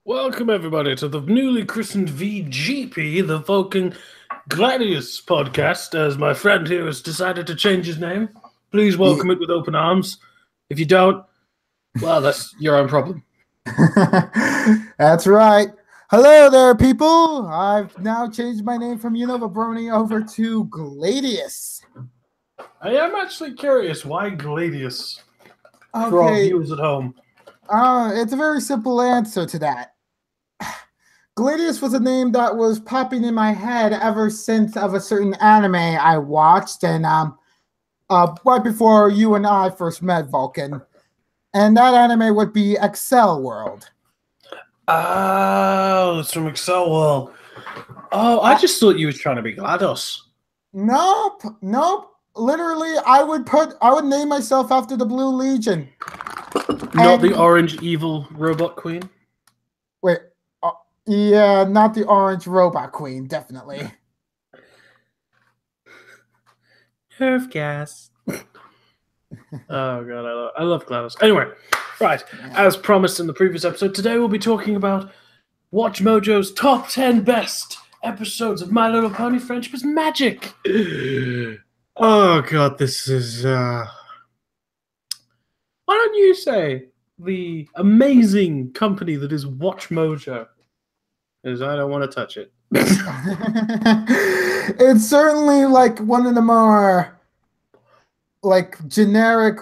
Welcome, everybody, to the newly christened VGP, the Vulcan Gladius podcast, as my friend here has decided to change his name. Please welcome it with open arms. If you don't, well, that's your own problem. That's right. Hello there, people. I've now changed my name from Brony over to Gladius. I am actually curious, why Gladius? Okay. For all viewers at home. It's a very simple answer to that. Gladius was a name that was popping in my head ever since of a certain anime I watched, and right before you and I first met, Vulcan. And that anime would be Excel World. Oh, it's from Excel World. Oh, I just thought you were trying to be GLaDOS. Nope. Literally, I would name myself after the Blue Legion. Not the orange evil robot queen? Wait, yeah, not the orange robot queen, definitely. Nerf gas. Oh god, I love GLaDOS. Anyway, right, as promised in the previous episode, today we'll be talking about Watchmojo's top 10 best episodes of My Little Pony Friendship is Magic. Oh god, this is why don't you say the amazing company that is Watchmojo? Because I don't want to touch it. It's certainly like one of the more like generic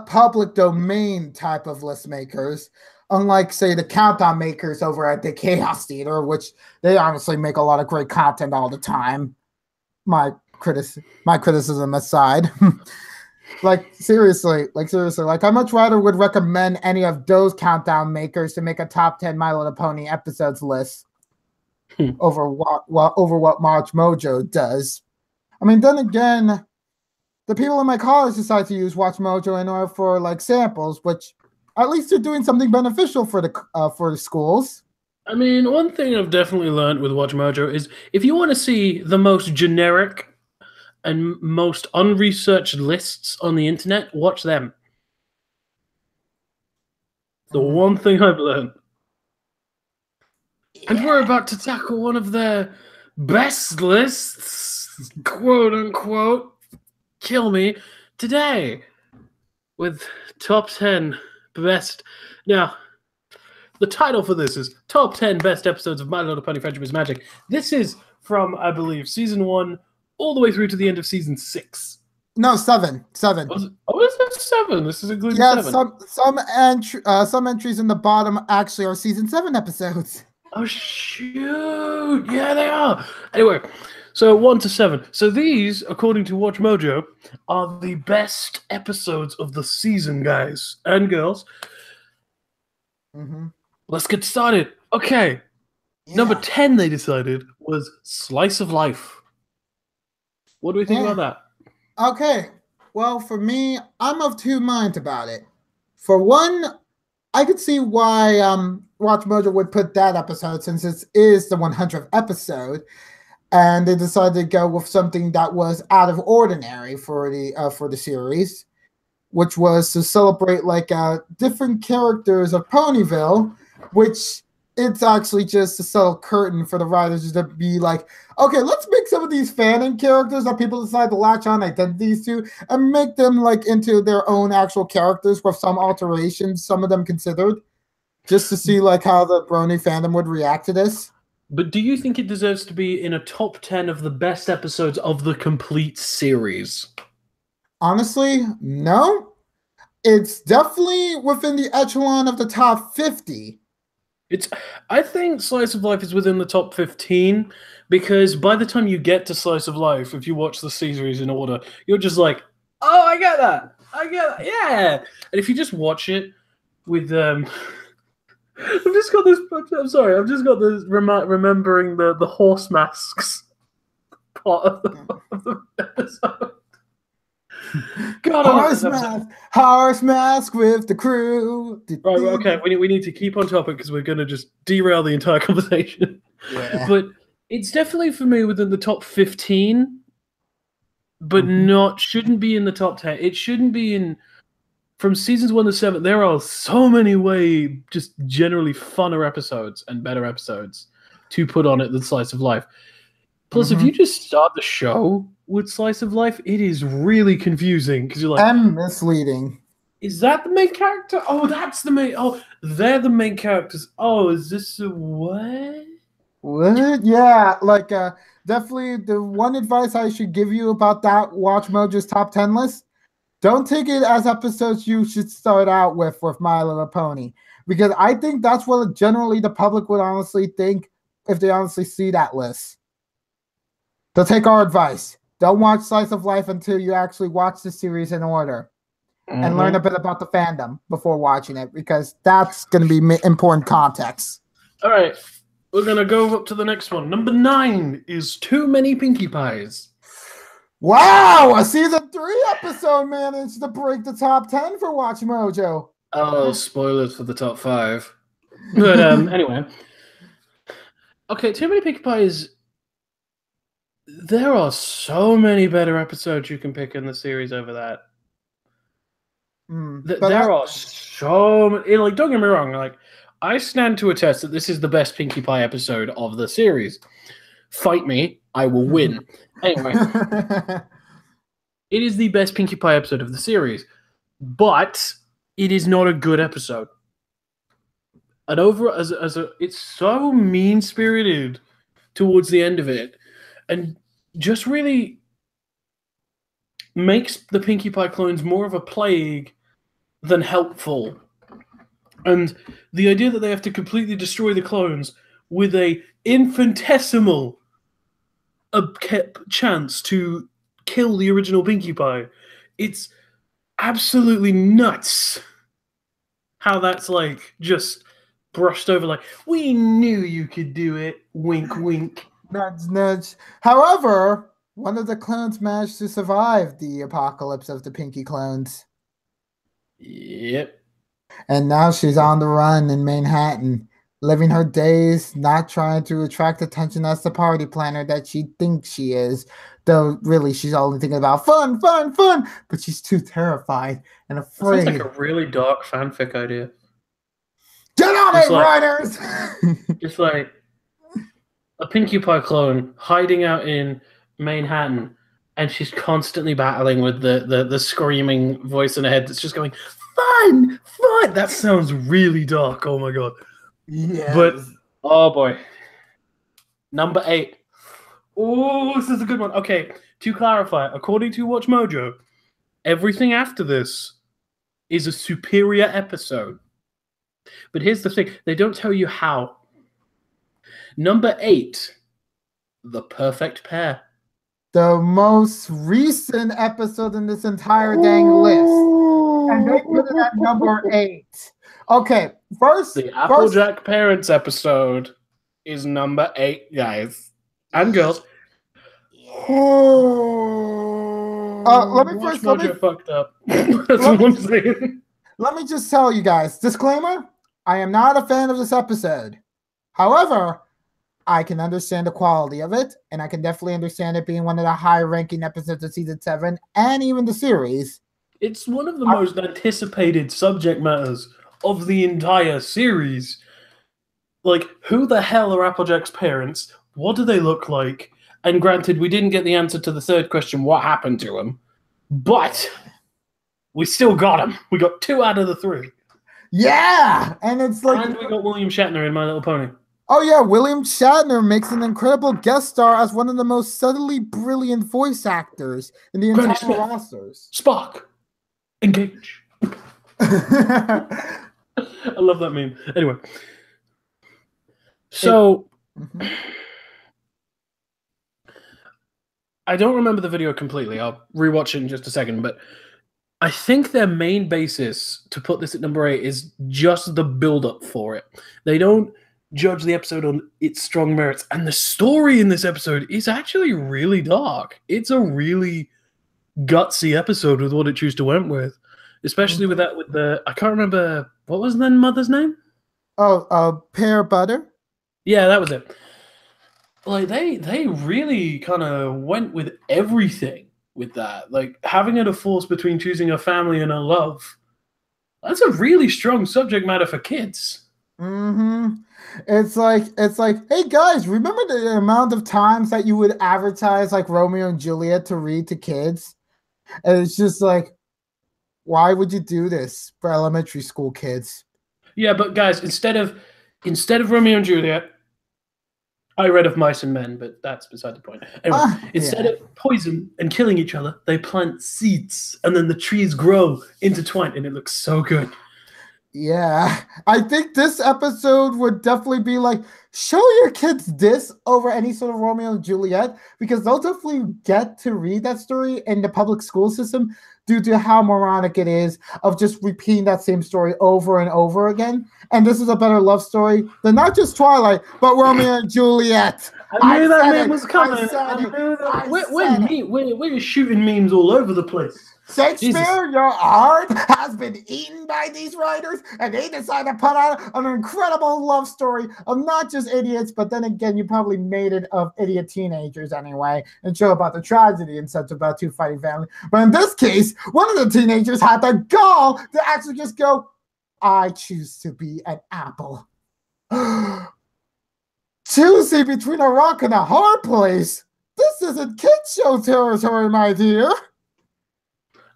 public domain type of list makers, unlike say the countdown makers over at the Chaos Theater, which they honestly make a lot of great content all the time. My criticism aside. Like seriously, I much rather would recommend any of those countdown makers to make a top 10 My Little Pony episodes list over what Watchmojo does. I mean, then again, the people in my college decide to use Watchmojo in order for like samples, which at least they're doing something beneficial for the schools. I mean, one thing I've definitely learned with Watchmojo is if you want to see the most generic and most unresearched lists on the internet, watch them. The one thing I've learned. Yeah. And we're about to tackle one of their best lists, quote unquote, kill me, today with top 10 best. Now, the title for this is Top 10 Best Episodes of My Little Pony Friendship is Magic. This is from, I believe, season 1 all the way through to the end of season 6. No, 7. Is it 7? This is including 7. Some entries in the bottom actually are season 7 episodes. Oh shoot! Yeah, they are. Anyway, so 1 to 7. So these, according to Watchmojo, are the best episodes of the season, guys and girls. Let's get started. Okay. Yeah. Number 10, they decided, was Slice of Life. What do we think about that? Okay. Well, for me, I'm of two minds about it. For one, I could see why Watchmojo would put that episode, since it is the 100th episode, and they decided to go with something that was out of ordinary for the series, which was to celebrate like different characters of Ponyville, which it's actually just a subtle curtain for the writers to be like, okay, let's make some of these fanon characters that people decide to latch on identities to and make them like into their own actual characters with some alterations, some of them considered, just to see like how the Brony fandom would react to this. But do you think it deserves to be in a top 10 of the best episodes of the complete series? Honestly, no. It's definitely within the echelon of the top 50. I think Slice of Life is within the top 15 because by the time you get to Slice of Life, if you watch the series in order, you're just like, oh, I get that, yeah. And if you just watch it with I'm just got this remembering the horse masks part of the episode. God, horse mask with the crew. Right, okay, we need to keep on topic because we're going to just derail the entire conversation. Yeah. But it's definitely for me within the top 15, but shouldn't be in the top 10. It shouldn't be in from seasons 1 to 7, there are so many just generally funner episodes and better episodes to put on it than Slice of Life. Plus, if you just start the show with Slice of Life, it is really confusing because you're like, and misleading. Is that the main character? Oh, that's the main. Oh, they're the main characters. Oh, is this a what? What? Yeah, like definitely the one advice I should give you about that Watchmojo's top 10 list. Don't take it as episodes you should start out with My Little Pony, because I think that's what generally the public would honestly think if they honestly see that list. They'll take our advice. Don't watch Slice of Life until you actually watch the series in order and learn a bit about the fandom before watching it, because that's going to be important context. All right, we're going to go up to the next one. Number 9 is Too Many Pinkie Pies. Wow, a season 3 episode managed to break the top 10 for Watchmojo. Oh, spoilers for the top 5. But anyway. Okay, Too Many Pinkie Pies. There are so many better episodes you can pick in the series over that. There are so many. Like, don't get me wrong. Like, I stand to attest that this is the best Pinkie Pie episode of the series. Fight me, I will win. Anyway, it is the best Pinkie Pie episode of the series, but it is not a good episode. And it's so mean-spirited towards the end of it, and just really makes the Pinkie Pie clones more of a plague than helpful. And the idea that they have to completely destroy the clones with a infinitesimal chance to kill the original Pinkie Pie, it's absolutely nuts how that's like just brushed over like, we knew you could do it, wink wink. Nudge nudge. However, one of the clones managed to survive the apocalypse of the Pinkie clones. Yep. And now she's on the run in Manhattan, living her days, not trying to attract attention as the party planner that she thinks she is. Though really she's only thinking about fun, fun, fun. But she's too terrified and afraid. Sounds like a really dark fanfic idea. Get on it, writers! Just like a Pinkie Pie clone hiding out in Manhattan, and she's constantly battling with the screaming voice in her head that's just going, fun, fun. That sounds really dark. Oh my god. Yeah. But oh boy. Number 8. Oh, this is a good one. Okay, to clarify, according to Watchmojo, everything after this is a superior episode. But here's the thing, they don't tell you how. Number 8, The Perfect Pair. The most recent episode in this entire dang list. And they put it at number 8. Okay, first... The Applejack Parents episode is number 8, guys. And girls. Let me first... Watchmojo fucked up. That's what I'm saying. Let me just tell you guys, disclaimer, I am not a fan of this episode. However, I can understand the quality of it, and I can definitely understand it being one of the high-ranking episodes of Season 7, and even the series. It's one of the most anticipated subject matters of the entire series. Like, who the hell are Applejack's parents? What do they look like? And granted, we didn't get the answer to the third question, what happened to them? But we still got them. We got 2 out of the 3. Yeah! And it's like... And we got William Shatner in My Little Pony. Oh yeah, William Shatner makes an incredible guest star as one of the most subtly brilliant voice actors in the entire rosters. Spock! Engage! I love that meme. Anyway. So... I don't remember the video completely. I'll rewatch it in just a second, but I think their main basis to put this at number 8 is just the build-up for it. They don't judge the episode on its strong merits, and the story in this episode is actually really dark. It's a really gutsy episode with what it chose to went with, especially with the I can't remember what was the mother's name. Pear Butter. Yeah, that was it. Like they really kind of went with everything with that, like having her to force between choosing her family and her love That's a really strong subject matter for kids. Mm-hmm. It's like, hey guys, remember the amount of times that you would advertise like Romeo and Juliet to read to kids? And it's just like, why would you do this for elementary school kids? Yeah, but guys, instead of Romeo and Juliet, I read of Mice and Men, but that's beside the point. Anyway, instead of poison and killing each other, they plant seeds, and then the trees grow intertwined, and it looks so good. Yeah, I think this episode would definitely be like, show your kids this over any sort of Romeo and Juliet, because they'll definitely get to read that story in the public school system due to how moronic it is of just repeating that same story over and over again. And this is a better love story than not just Twilight, but Romeo and Juliet. I knew that meme was coming. We're shooting memes all over the place. Shakespeare, Jesus. Your art has been eaten by these writers, and they decide to put out an incredible love story of not just idiots, but then again, you probably made it of idiot teenagers anyway, and show about the tragedy and such about two fighting families. But in this case, one of the teenagers had the gall to actually just go, I choose to be an apple. Choosing between a rock and a hard place. This isn't kids show territory, my dear.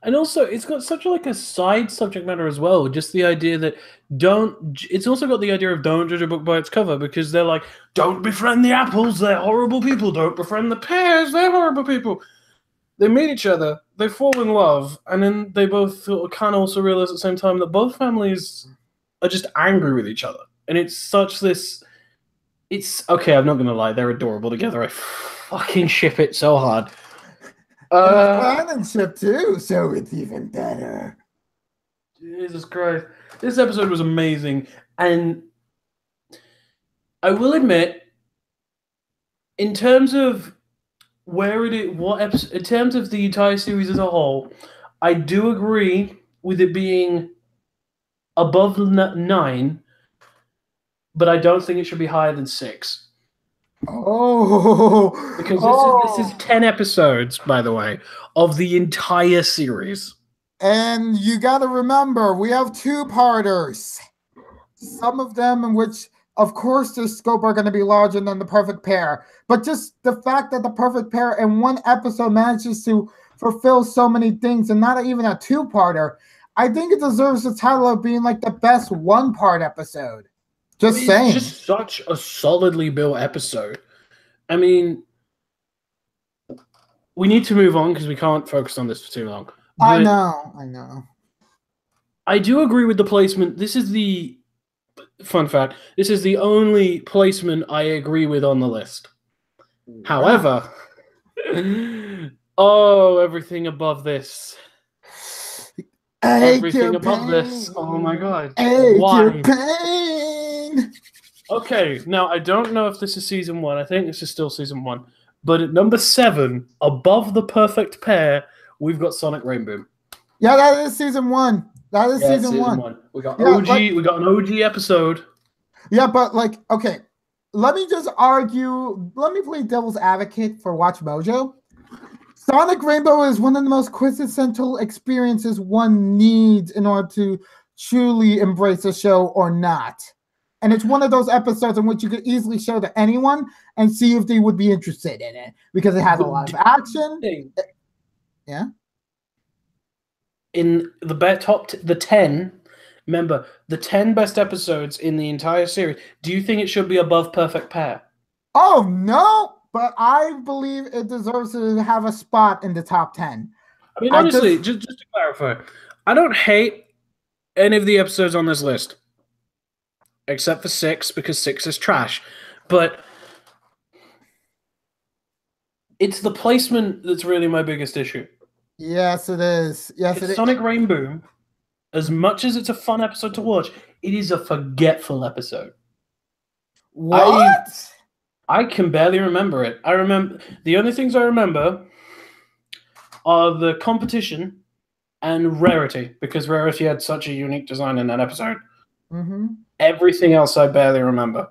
And also, it's got such a side subject matter as well. Just the idea that it's also got the idea of don't judge a book by its cover, because they're like, don't befriend the apples, they're horrible people. Don't befriend the pears, they're horrible people. They meet each other, they fall in love, and then they both can also realize at the same time that both families are just angry with each other. And it's such this... It's... Okay, I'm not going to lie, they're adorable together. I fucking ship it so hard. Companionship too, so it's even better. Jesus Christ. This episode was amazing. And I will admit, in terms of in terms of the entire series as a whole, I do agree with it being above 9, but I don't think it should be higher than 6. Oh, because this is 10 episodes, by the way, of the entire series. And you got to remember, we have 2-parters. Some of them in which, of course, their scope are going to be larger than The Perfect Pair. But just the fact that The Perfect Pair in one episode manages to fulfill so many things, and not even a 2-parter, I think it deserves the title of being like the best 1-part episode. Just saying. It's just such a solidly built episode. I mean, we need to move on because we can't focus on this for too long. But I know. I do agree with the placement. This is the fun fact. This is the only placement I agree with on the list. However, everything above this. Everything above this. Oh my god. Why? Okay, now I don't know if this is season 1. I think this is still season 1. But at number 7, above The Perfect Pair, we've got Sonic Rainboom. Yeah, that is season 1. That is season 1. We got OG. We got an OG episode. Yeah, but okay. Let me just argue. Let me play devil's advocate for Watchmojo. Sonic Rainbow is one of the most quintessential experiences one needs in order to truly embrace a show or not. And it's one of those episodes in which you could easily show to anyone and see if they would be interested in it, because it has a lot of action. Yeah. In the 10, remember, the 10 best episodes in the entire series, do you think it should be above Perfect Pair? Oh, no, but I believe it deserves to have a spot in the top 10. I mean, honestly, just to clarify, I don't hate any of the episodes on this list. Except for 6, because 6 is trash. But it's the placement that's really my biggest issue. Yes, it is. Yes, it is. Sonic Rainboom, as much as it's a fun episode to watch, it is a forgetful episode. What? I can barely remember it. The only things I remember are the competition and Rarity, because Rarity had such a unique design in that episode. Mm-hmm. Everything else I barely remember.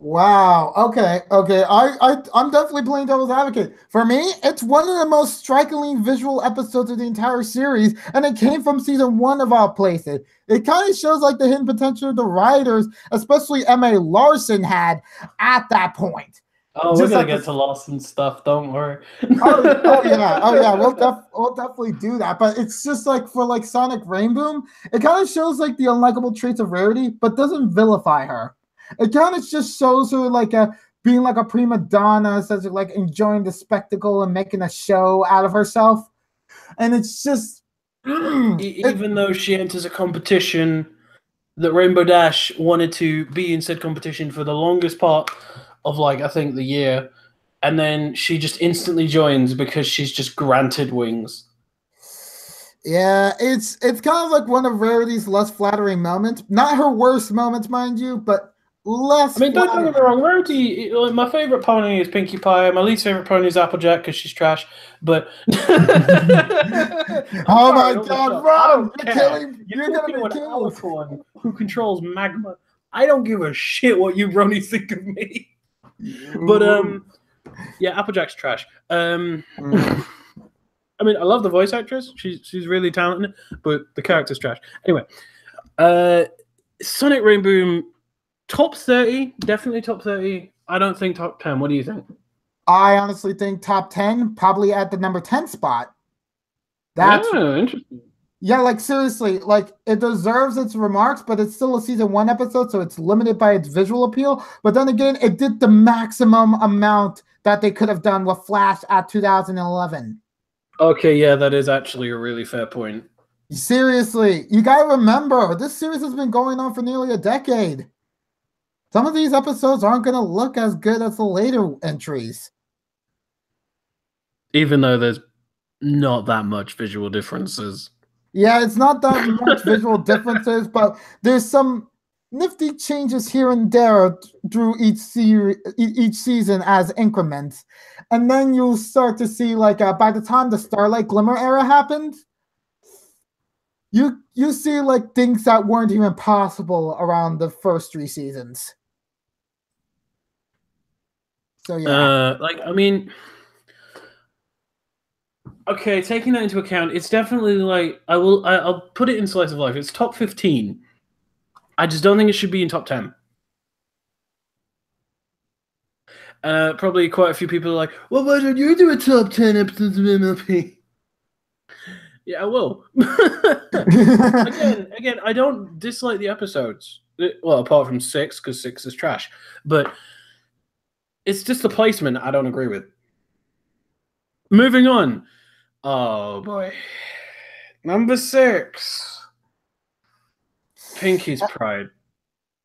Wow. Okay. I'm definitely playing devil's advocate. For me, it's one of the most strikingly visual episodes of the entire series, and it came from season one of all places. It kind of shows like the hidden potential the writers, especially M.A. Larson, had at that point. Oh, we're Just gonna at get the to Lawson stuff. Don't worry. oh yeah. We'll definitely do that. But it's just like for like Sonic Rainboom, it kind of shows like the unlikable traits of Rarity, but doesn't vilify her. It kind of just shows her like a being like a prima donna, such like enjoying the spectacle and making a show out of herself. And it's just Even though she enters a competition that Rainbow Dash wanted to be in said competition for the longest part of like I think the year, and then she just instantly joins because she's just granted wings. yeah, it's kind of like one of Rarity's less flattering moments. Not her worst moments, mind you, but I less mean, don't get flattering. me wrong. Rarity, like, my favorite pony is Pinkie Pie. My least favorite pony is Applejack because she's trash. But I'm Oh sorry, my don't get God, shot. I Ron, don't you're care. killing, You're you're gonna talking be to an killed. alicorn who controls magma. I don't give a shit what you bronies think of me. But You. yeah, Applejack's trash. Mm. I mean, I love the voice actress. She's really talented, but the character's trash. Anyway, uh, Sonic Rainboom top 30, definitely top 30. I don't think top 10. What do you think? I honestly think top 10, probably at the number 10 spot. That's Oh, interesting. yeah, like seriously, like it deserves its remarks, but it's still a season one episode, so it's limited by its visual appeal. But then again, it did the maximum amount that they could have done with Flash at 2011. Okay, yeah, that is actually a really fair point. Seriously, you gotta remember, this series has been going on for nearly a decade. Some of these episodes aren't gonna look as good as the later entries. Even though there's not that much visual differences. Yeah, it's not that much visual differences, but there's some nifty changes here and there through each season as increments, and then you'll start to see like by the time the Starlight Glimmer era happened, you see like things that weren't even possible around the first three seasons. So yeah. Like, I mean, okay, taking that into account, it's definitely like I'll put it in slice of life. It's top 15. I just don't think it should be in top 10. Probably quite a few people are like, well, why don't you do a top 10 episodes of MLP? Yeah, I will. again, I don't dislike the episodes. Well, apart from 6, because 6 is trash. But it's just the placement I don't agree with. Moving on. Oh, boy. Number 6. Pinky's Pride.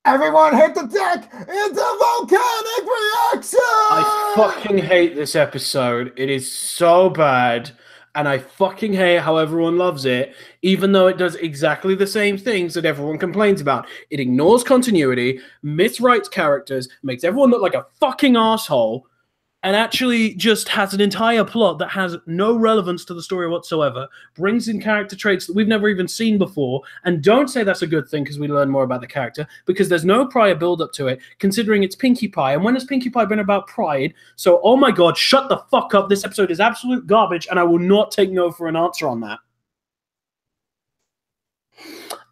Everyone hit the deck! It's a volcanic reaction! I fucking hate this episode. It is so bad. And I fucking hate how everyone loves it, even though it does exactly the same things that everyone complains about. It ignores continuity, miswrites characters, makes everyone look like a fucking asshole, and actually just has an entire plot that has no relevance to the story whatsoever, brings in character traits that we've never even seen before, and don't say that's a good thing because we learn more about the character, because there's no prior build-up to it, considering it's Pinkie Pie, and when has Pinkie Pie been about pride? So, oh my god, shut the fuck up, this episode is absolute garbage, and I will not take no for an answer on that.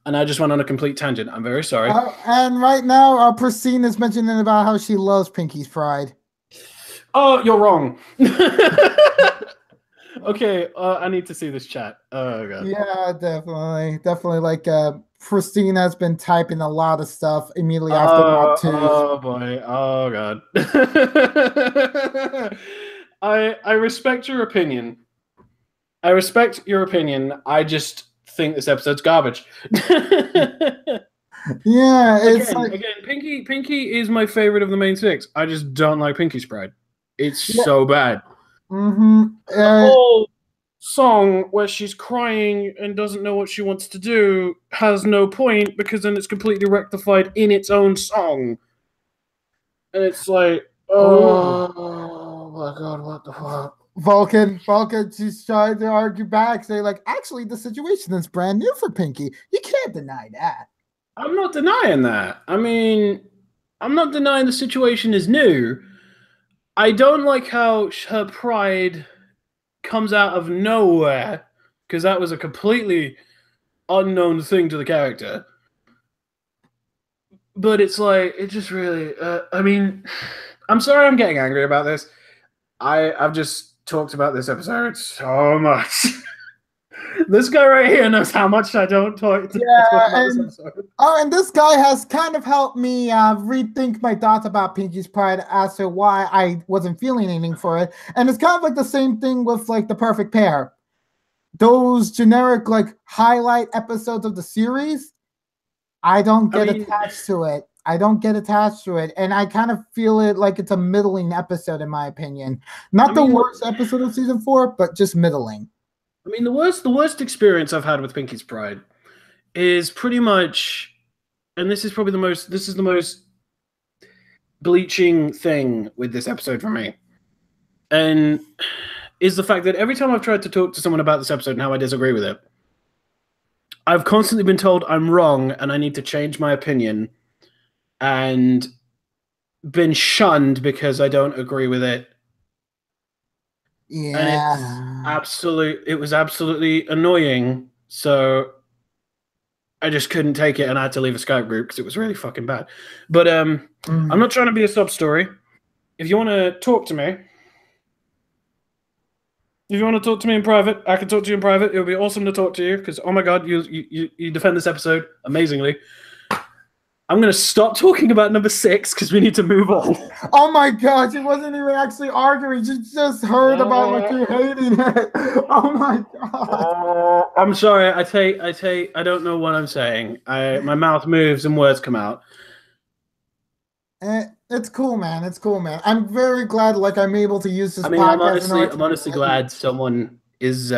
And I just went on a complete tangent, I'm very sorry. And right now, Pristine is mentioning about how she loves Pinky's Pride. Oh, you're wrong. Okay, I need to see this chat. Oh god. Yeah, definitely. Like, Pristine has been typing a lot of stuff immediately after Mod 2. Oh boy. Oh god. I respect your opinion. I respect your opinion. I just think this episode's garbage. Yeah, it's again, Pinky is my favorite of the main 6. I just don't like Pinky's Pride. It's so bad. Mm-hmm. The whole song where she's crying and doesn't know what she wants to do has no point because then it's completely rectified in its own song. And it's like, oh my god, what the fuck? Vulcan, she's trying to argue back, say like, actually, the situation is brand new for Pinky. You can't deny that. I'm not denying that. I mean, I'm not denying the situation is new. I don't like how her pride comes out of nowhere, because that was a completely unknown thing to the character. But it's like, it just really, I mean, I'm sorry I'm getting angry about this. I've just talked about this episode so much. This guy right here knows how much I don't talk about this episode. Oh, and this guy has kind of helped me rethink my thoughts about Pinky's Pride as to why I wasn't feeling anything for it. And it's kind of like the same thing with like The Perfect Pair. Those generic like highlight episodes of the series, I don't get attached to it. I don't get attached to it, and I kind of feel it like it's a middling episode in my opinion. Not the worst episode of season 4, but just middling. I mean, the worst experience I've had with Pinky's Pride is pretty much, and this is probably the most bleaching thing with this episode for me, and is the fact that every time I've tried to talk to someone about this episode and how I disagree with it, I've constantly been told I'm wrong and I need to change my opinion, and been shunned because I don't agree with it. Yeah. And it was absolutely annoying. So I just couldn't take it and I had to leave a Skype group because it was really fucking bad. But I'm not trying to be a sub story. If you want to talk to me, in private, I can talk to you in private. It would be awesome to talk to you because, oh my god, you defend this episode amazingly. I'm going to stop talking about number 6 because we need to move on. Oh my god, you wasn't even actually arguing. You just heard about like you hating it. Oh my god. I'm sorry. I don't know what I'm saying. My mouth moves and words come out. It's cool, man. It's cool, man. I'm very glad like I'm able to use this podcast. I'm honestly glad someone is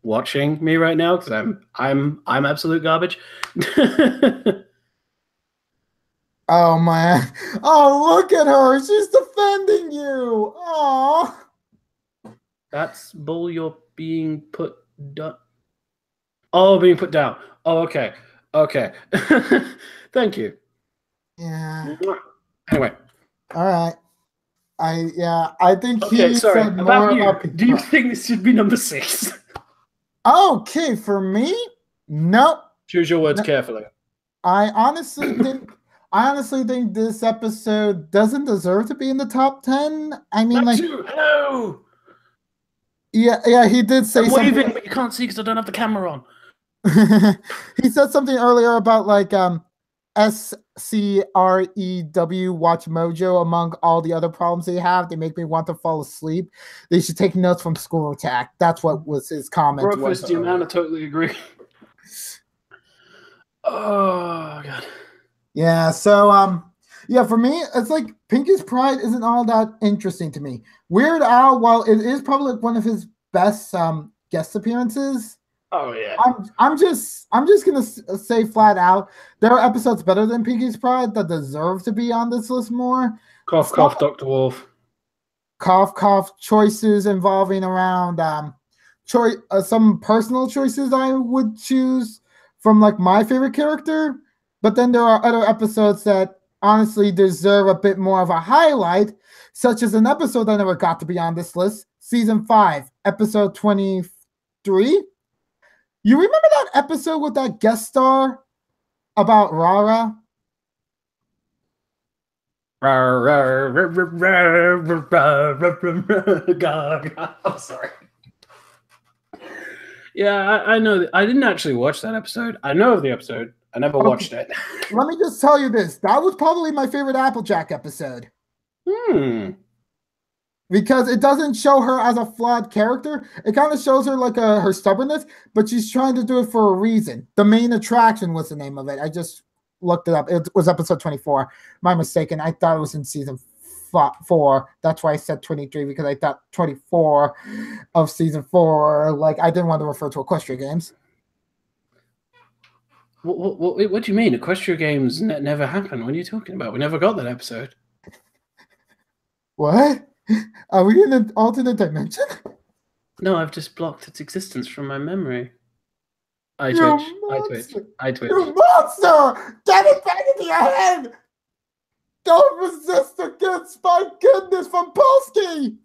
watching me right now because I'm absolute garbage. Oh man! Oh, look at her! She's defending you. Oh, that's bull. You're being put down. Oh, being put down. Oh, okay. Thank you. Yeah. Anyway. All right. I think he said more about you. Do you think this should be number 6? Okay, for me, nope. Choose your words carefully. I honestly think this episode doesn't deserve to be in the top 10. I mean, hello. Yeah, he did say something. Waving, but you can't see because I don't have the camera on. He said something earlier about like SCREW Watchmojo. Among all the other problems they have, they make me want to fall asleep. They should take notes from School Attack. That's what was his comment. Breakfast, you man, I totally agree. Oh god. Yeah, so for me, it's like Pinky's Pride isn't all that interesting to me. Weird Al, while it is probably like one of his best guest appearances. Oh yeah. I'm just gonna say flat out, there are episodes better than Pinky's Pride that deserve to be on this list more. Cough, cough, Dr. Wolf. Cough, cough. Choices involving around some personal choices I would choose from like my favorite character. But then there are other episodes that honestly deserve a bit more of a highlight, such as an episode that never got to be on this list, Season 5, Episode 23. You remember that episode with that guest star about Rara? I'm sorry. Yeah, I know. I didn't actually watch that episode. I know of the episode. I never watched it. Let me just tell you this. That was probably my favorite Applejack episode. Because it doesn't show her as a flawed character. It kind of shows her like her stubbornness, but she's trying to do it for a reason. The Main Attraction was the name of it. I just looked it up. It was episode 24. My mistaken. I thought it was in season 4. That's why I said 23, because I thought 24 of season 4. Like, I didn't want to refer to Equestria Games. What do you mean? Equestria Games never happened. What are you talking about? We never got that episode. What? Are we in an alternate dimension? No, I've just blocked its existence from my memory. I twitch. You monster! Get it back into your head! Don't resist against my goodness from Polsky.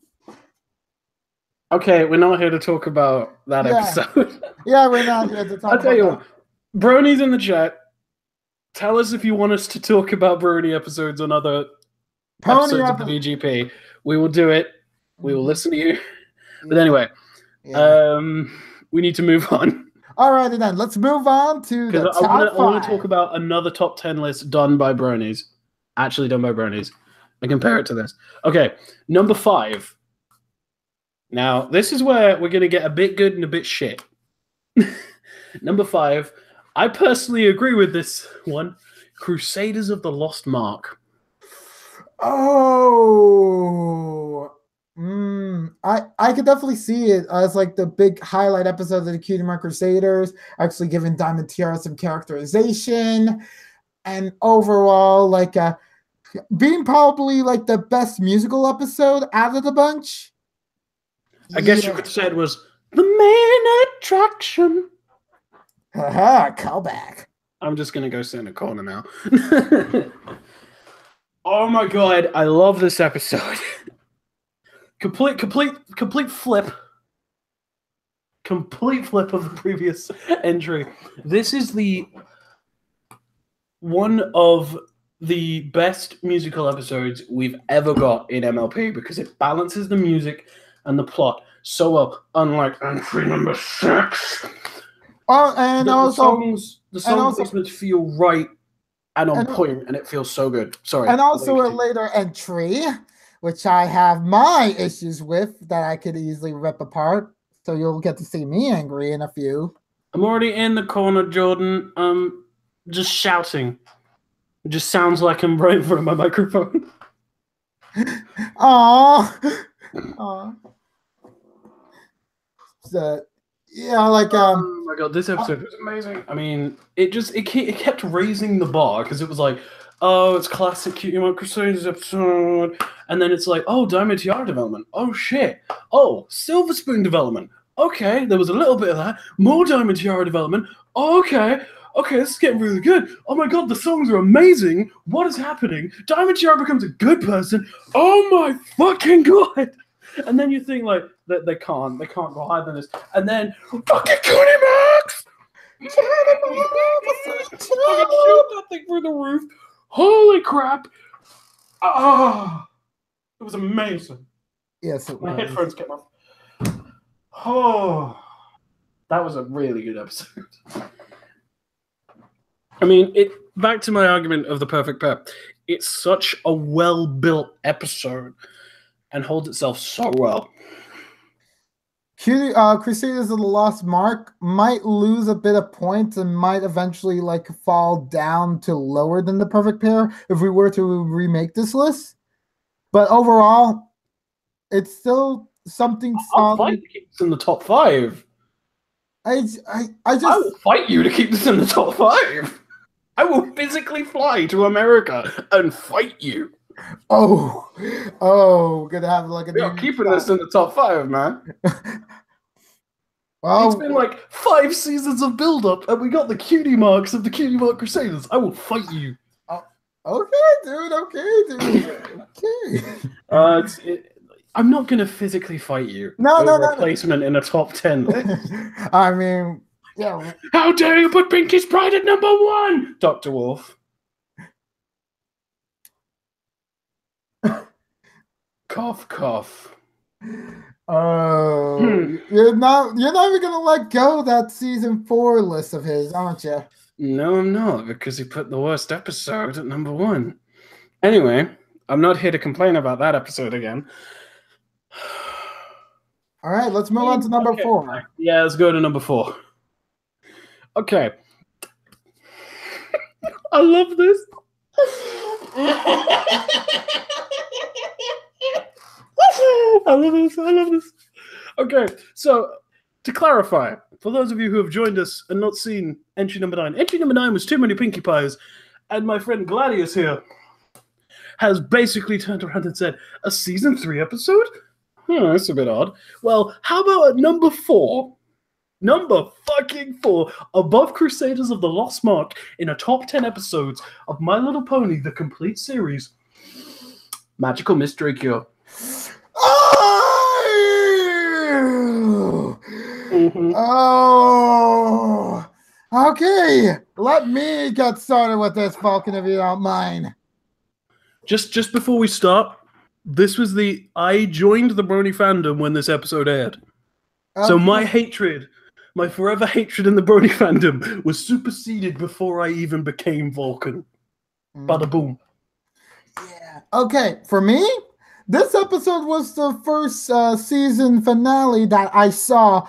Okay, we're not here to talk about that episode. Yeah, we're not here to talk I'll tell about you that. what. Brony's in the chat. Tell us if you want us to talk about Brony episodes on other episodes of the VGP. We will do it. We will listen to you. But anyway, we need to move on. Alrighty then, let's move on to the top 5. I want to talk about another top 10 list done by Bronies. Actually done by Bronies. And compare it to this. Okay, number 5. Now, this is where we're going to get a bit good and a bit shit. Number 5. I personally agree with this one. Crusaders of the Lost Mark. Oh, I could definitely see it as like the big highlight episode of the Cutie Mark Crusaders, actually giving Diamond Tiara some characterization, and overall like being probably like the best musical episode out of the bunch. I guess you could say it was the main attraction. Haha, callback. I'm just gonna go sit in a corner now. Oh my god, I love this episode. Complete flip. Complete flip of the previous entry. This is one of the best musical episodes we've ever got in MLP because it balances the music and the plot so well, unlike entry number 6. Oh, and the also the song placements feel right and on point, and it feels so good. Sorry. And also a later entry, which I have my issues with that I could easily rip apart. So you'll get to see me angry in a few. I'm already in the corner, Jordan. Just shouting. It just sounds like I'm right in front of my microphone. Aww. So, yeah, like oh my god, this episode was amazing. I mean, it kept raising the bar because it was like, oh, it's classic Cutie Mark Crusaders episode, and then it's like, oh, Diamond Tiara development. Oh shit. Oh, Silver Spoon development. Okay, there was a little bit of that. More Diamond Tiara development. Oh, okay, this is getting really good. Oh my god, the songs are amazing. What is happening? Diamond Tiara becomes a good person. Oh my fucking god. And then you think like that they can't go higher than this. And then fucking Cutie Marks! Fucking shoot that thing through the roof. Holy crap! Oh, it was amazing. Yes, my headphones came off. Oh, that was a really good episode. I mean, back to my argument of the perfect pair. It's such a well-built episode and holds itself so well. Crusaders of the Lost Mark might lose a bit of points and might eventually like fall down to lower than the perfect pair if we were to remake this list. But overall, it's still something solid. I'll fight to keep this in the top 5. I will fight you to keep this in the top 5. I will physically fly to America and fight you. Gonna have like a. You're keeping this in the top 5, man. Well, it's been like 5 seasons of build-up, and we got the Cutie Marks of the Cutie Mark Crusaders. I will fight you. Okay, dude. Okay. I'm not gonna physically fight you. No. Replacement in a top 10 list. I mean, yeah. How dare you put Pinky's Pride at number 1, Dr. Wolf? Cough, cough. Oh, you're not even gonna let go of that season 4 list of his, aren't you? No, I'm not, because he put the worst episode at number 1. Anyway, I'm not here to complain about that episode again. All right, let's move on to number 4. Yeah, let's go to number 4. Okay. I love this. I love this. Okay, so to clarify, for those of you who have joined us and not seen entry number 9, entry number 9 was Too Many Pinkie Pies, and my friend Gladius here has basically turned around and said, a season 3 episode? That's a bit odd. Well, how about at number 4? Number fucking 4, above Crusaders of the Lost Mark in a top 10 episodes of My Little Pony, the complete series. Magical Mystery Cure. Oh! Oh! Okay, let me get started with this, Falcon, if you don't mind. Just before we start, this was I joined the Brony fandom when this episode aired. So my hatred, my forever hatred in the Brony fandom was superseded before I even became Vulcan. Bada boom. Yeah. Okay, for me, this episode was the first season finale that I saw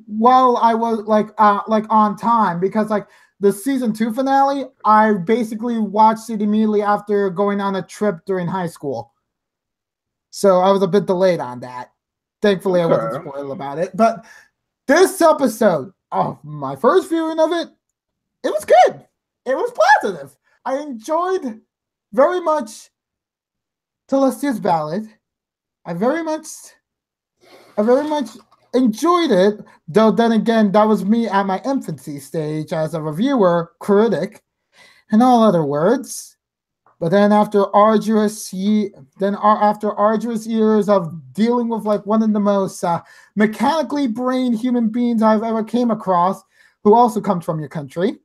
while I was like on time, because like the season 2 finale, I basically watched it immediately after going on a trip during high school. So I was a bit delayed on that. Thankfully, I wasn't spoiled about it. But this episode, my first viewing of it, it was good. It was positive. I enjoyed very much Telestia's ballad. I very much enjoyed it, though then again, that was me at my infancy stage as a reviewer, critic, and all other words. But then after arduous years of dealing with like one of the most mechanically brained human beings I've ever came across, who also comes from your country.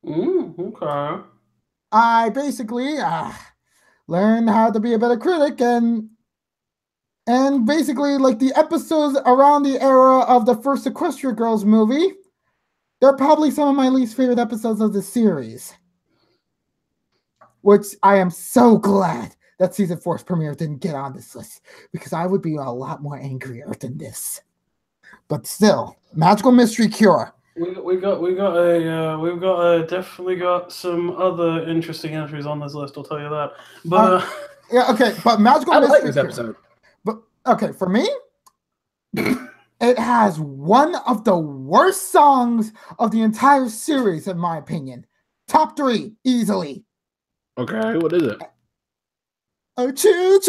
Okay. I basically learned how to be a better critic, and basically like the episodes around the era of the first Sequestria Girls movie, they're probably some of my least favorite episodes of the series. Which I am so glad that season 4's premiere didn't get on this list, because I would be a lot more angrier than this. But still, Magical Mystery Cure. We've definitely got some other interesting entries on this list. I'll tell you that. But yeah, okay. But Magical Mystery like this Cure. episode. But okay, for me, it has one of the worst songs of the entire series, in my opinion. Top 3, easily. Okay, what is it? A true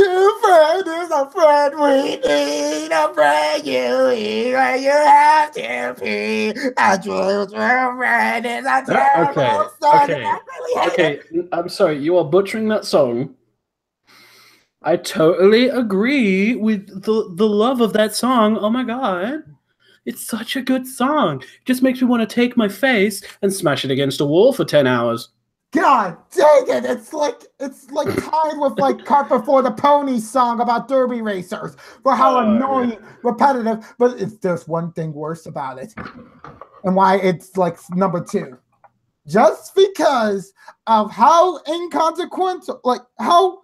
friend is a friend we need, a friend you need when you have to be. A true friend is a terrible song. Okay, I'm sorry, you are butchering that song. I totally agree with the love of that song. Oh my god. It's such a good song. It just makes me want to take my face and smash it against a wall for 10 hours. God dang it! It's like tied with like Cart Before the Pony song about derby racers for how annoying, repetitive. But it's just one thing worse about it, and why it's like number 2, just because of how inconsequential, like how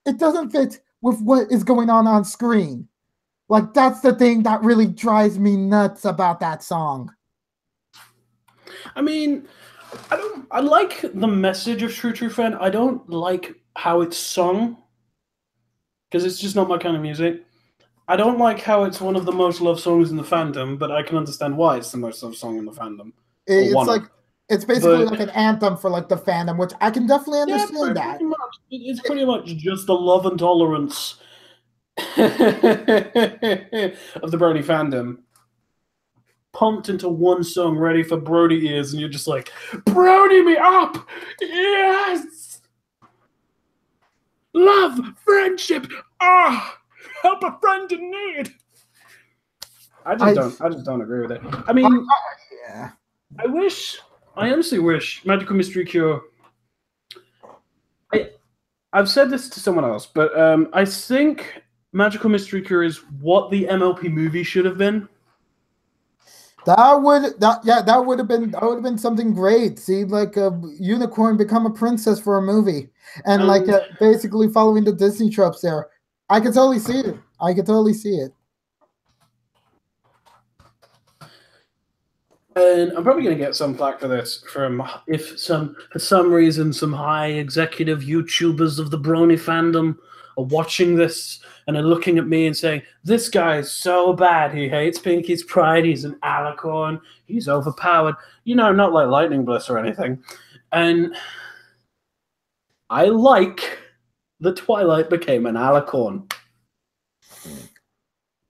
it doesn't fit with what is going on screen. Like that's the thing that really drives me nuts about that song. I mean, I like the message of True Friend. I don't like how it's sung, because it's just not my kind of music. I don't like how it's one of the most loved songs in the fandom, but I can understand why it's the most loved song in the fandom. It's basically like an anthem for like the fandom, which I can definitely understand that. It's pretty much just the love and tolerance of the Brony fandom pumped into one song, ready for Brody ears, and you're just like, Brody me up! Yes! Love, friendship, help a friend in need. I just don't agree with it. I mean, yeah. I honestly wish Magical Mystery Cure. I've said this to someone else, but I think Magical Mystery Cure is what the MLP movie should have been. That would have been something great. See, like a unicorn become a princess for a movie, and like basically following the Disney tropes there. I could totally see it. And I'm probably going to get some flack for this for some reason some high executive YouTubers of the Brony fandom are watching this and are looking at me and saying, this guy is so bad. He hates Pinky's Pride. He's an alicorn. He's overpowered. You know, not like Lightning Bliss or anything. And I like that Twilight became an alicorn.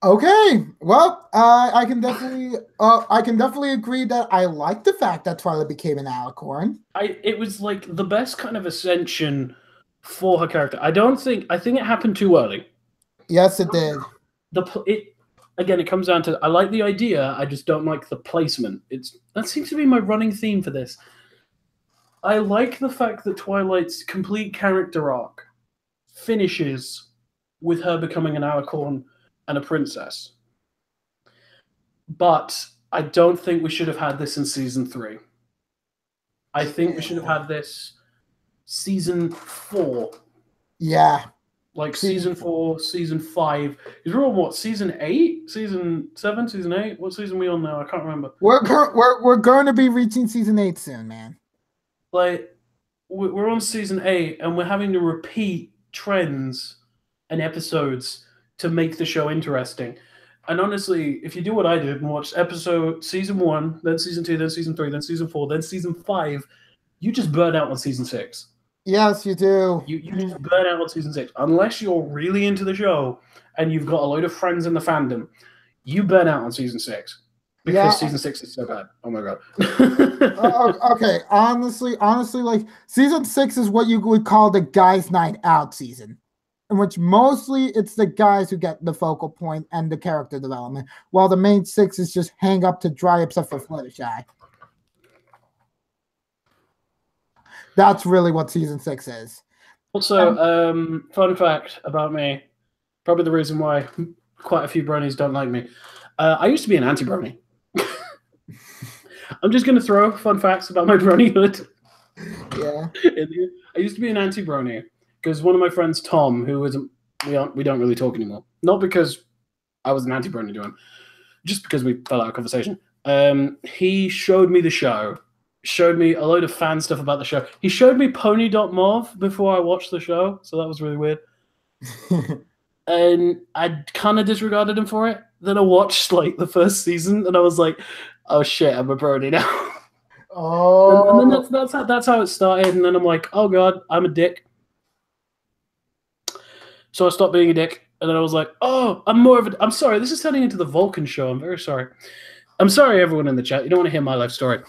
Okay, well, I can definitely agree that I like the fact that Twilight became an alicorn. It was like the best kind of ascension for her character. I think it happened too early. Yes, it did. Again, it comes down to I like the idea, I just don't like the placement. That seems to be my running theme for this. I like the fact that Twilight's complete character arc finishes with her becoming an alicorn and a princess. But I don't think we should have had this in season 3. I think we should have had this season 4. Yeah. Like season 4, season 5. Is we're on what, season 8? Season 7, season 8? What season are we on now? I can't remember. We're going to be reaching season 8 soon, man. Like, we're on season 8, and we're having to repeat trends and episodes to make the show interesting. And honestly, if you do what I did and watch season 1, then season 2, then season 3, then season 4, then season 5, you just burn out on season 6. Yes, you do. You just burn out on season 6. Unless you're really into the show and you've got a load of friends in the fandom, you burn out on season 6. Because season 6 is so bad. Oh my god. Okay, honestly, like season 6 is what you would call the guys' night out season, in which mostly it's the guys who get the focal point and the character development, while the main 6 is just hang up to dry except for Fluttershy. That's really what season 6 is. Also, fun fact about me, probably the reason why quite a few bronies don't like me. I used to be an anti-brony. I'm just going to throw fun facts about my bronyhood. Yeah. I used to be an anti-brony because one of my friends, Tom, who isn't, we don't really talk anymore. Not because I was an anti-brony to him, just because we fell out of conversation. He showed me the show, showed me a load of fan stuff about the show. He showed me Pony.mov before I watched the show, so that was really weird. And I kind of disregarded him for it. Then I watched like the first season, and I was like, "Oh shit, I'm a brony now." Oh, and then that's how it started. And then I'm like, "Oh god, I'm a dick." So I stopped being a dick, and then I was like, "Oh, I'm sorry. This is turning into the Vulcan show. I'm very sorry. I'm sorry, everyone in the chat. You don't want to hear my life story."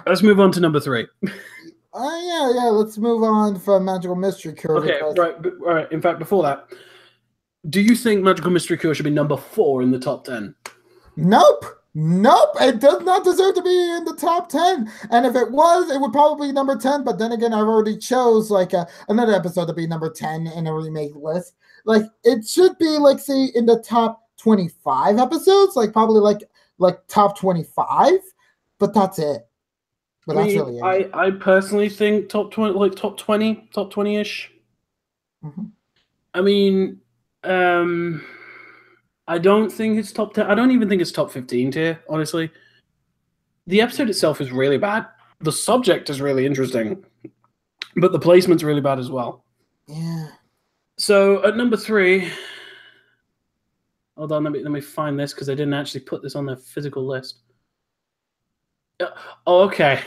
Let's move on to number 3. Yeah. Let's move on from Magical Mystery Cure. Okay, right. In fact, before that, do you think Magical Mystery Cure should be number 4 in the top 10? Nope. It does not deserve to be in the top 10. And if it was, it would probably be number 10. But then again, I've already chose like another episode to be number 10 in a remake list. Like it should be like say in the top 25 episodes, like probably like top 25. But that's it. But that's really it. I personally think top 20, like top 20-ish. Mm-hmm. I mean, I don't think it's top 10. I don't even think it's top 15 tier, honestly. The episode itself is really bad. The subject is really interesting, but the placement's really bad as well. Yeah. So at number 3, hold on, let me find this because I didn't actually put this on the physical list. Oh, okay.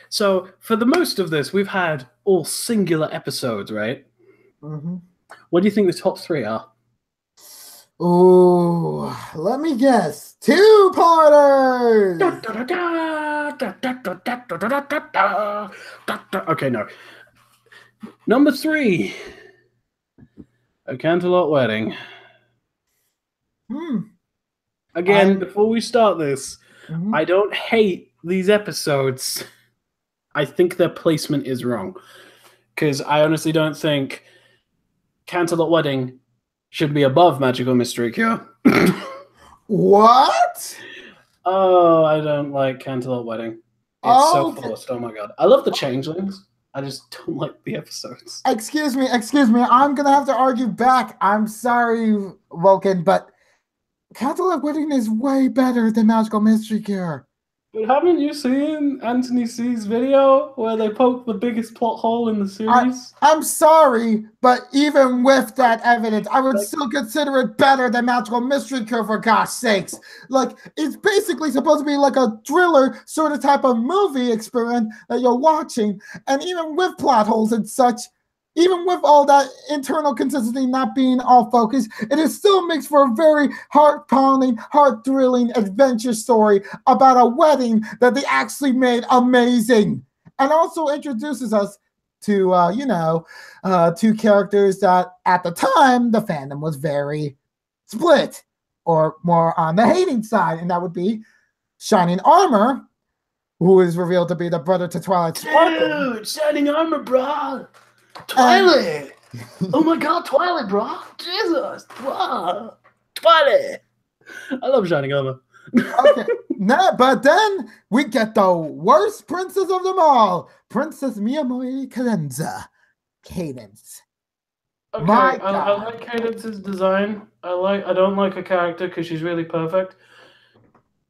So for the most of this, we've had all singular episodes, right? Mm-hmm. What do you think the top 3 are? Ooh, let me guess. 2-parters. Okay, no. Number 3, A Canterlot Wedding. Again, before we start this, I don't hate these episodes. I think their placement is wrong. Because I honestly don't think Canterlot Wedding should be above Magical Mystery Cure. What? Oh, I don't like Canterlot Wedding. It's so forced. Oh my god. I love the changelings. I just don't like the episodes. Excuse me. I'm going to have to argue back. I'm sorry, Vulcan, but Canterlot Wedding is way better than Magical Mystery Cure. But haven't you seen Anthony C's video where they poke the biggest plot hole in the series? I'm sorry, but even with that evidence, I would still consider it better than Magical Mystery Cure, for gosh sakes. Like, it's basically supposed to be like a thriller sort of type of movie experiment that you're watching. And even with plot holes and such, even with all that internal consistency not being all focused, it is still makes for a very heart-pounding, heart-thrilling adventure story about a wedding that they actually made amazing. and also introduces us to two characters that at the time the fandom was very split, or more on the hating side, and that would be Shining Armor, who is revealed to be the brother to Twilight Sparkle. Dude, Shining Armor, bro. Twilight. Oh my God, Twilight, bro. Jesus. Wow. Twilight. I love Shining Armor. Okay, but then we get the worst princess of them all, Princess Miyamori Cadenza, Cadence. Okay, I like Cadence's design. I don't like her character because she's really perfect.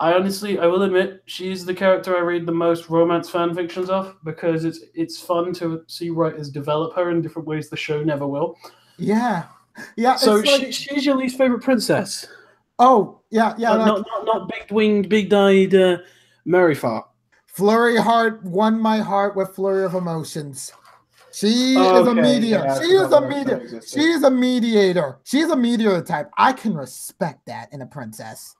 I will admit, she's the character I read the most romance fan fictions of, because it's fun to see writers develop her in different ways the show never will. Yeah. So she's your least favorite princess. Oh, yeah. Not big-winged, big-dyed Merryfart. Flurry Heart won my heart with Flurry of Emotions. She is a medium. Yeah, she is a medium. She is a mediator. She's a mediator type. I can respect that in a princess.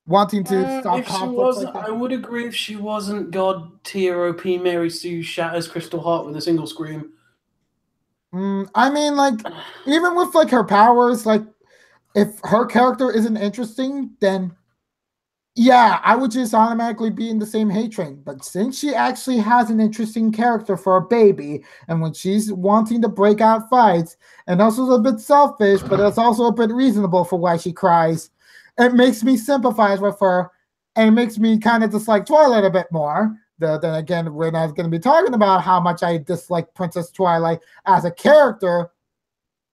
Wanting to stop conflict. I would agree if she wasn't God tier OP Mary Sue shatters Crystal Heart with a single scream. I mean, like, even with like her powers, like, if her character isn't interesting, then yeah, I would just automatically be in the same hate train. But since she actually has an interesting character for a baby, and when she's wanting to break out fights, and also a bit selfish, but it's also a bit reasonable for why she cries, it makes me sympathize with her, and it makes me kind of dislike Twilight a bit more. Then again, we're not going to be talking about how much I dislike Princess Twilight as a character.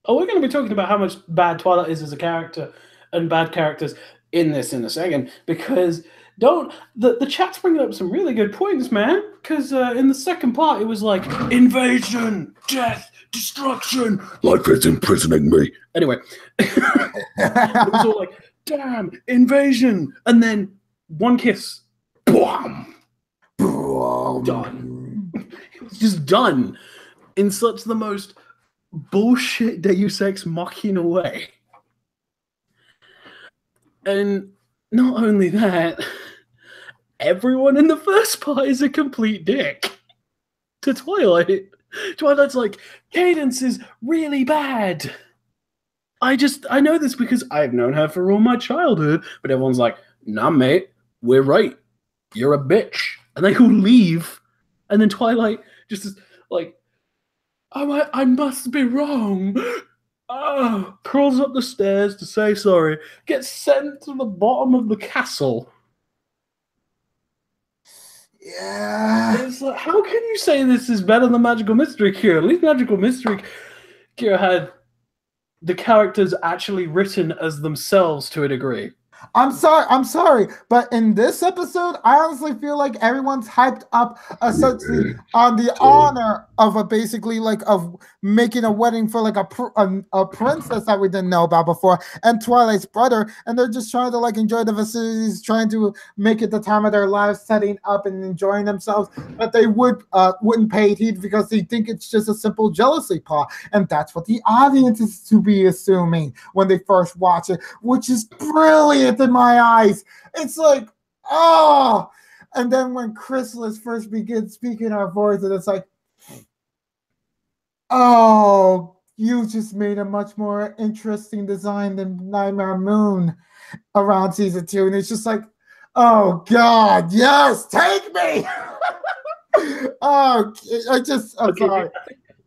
Oh, we're going to be talking about how much bad Twilight is as a character, and bad characters in this in a second, because the chat's bringing up some really good points, man. Because in the second part, it was like invasion, death, destruction, life is imprisoning me. Anyway, it was all like, damn, invasion, and then one kiss, boom, done. It was just done in such the most bullshit Deus Ex Machina way. And not only that, everyone in the first part is a complete dick to Twilight. Twilight's like, Cadence is really bad. I know this because I've known her for all my childhood, but everyone's like, nah, mate, we're right. You're a bitch. And they all leave. And then Twilight just is like, oh, I must be wrong. Crawls up the stairs to say sorry, gets sent to the bottom of the castle. Yeah. It's like, how can you say this is better than Magical Mystery Cure? At least Magical Mystery Cure had the characters actually written as themselves to a degree. I'm sorry, but in this episode, I honestly feel like everyone's hyped up essentially on the honor of of making a wedding for like a princess that we didn't know about before, and Twilight's brother, and they're just trying to like enjoy the facilities, trying to make it the time of their lives, setting up and enjoying themselves, but they wouldn't pay heed because they think it's just a simple jealousy plot, and that's what the audience is to be assuming when they first watch it, which is brilliant in my eyes. It's like, oh, and then when Chrysalis first begins speaking our voice, and it's like, oh, you just made a much more interesting design than Nightmare Moon around season 2, and it's just like, oh God, yes, take me. Oh, I'm sorry.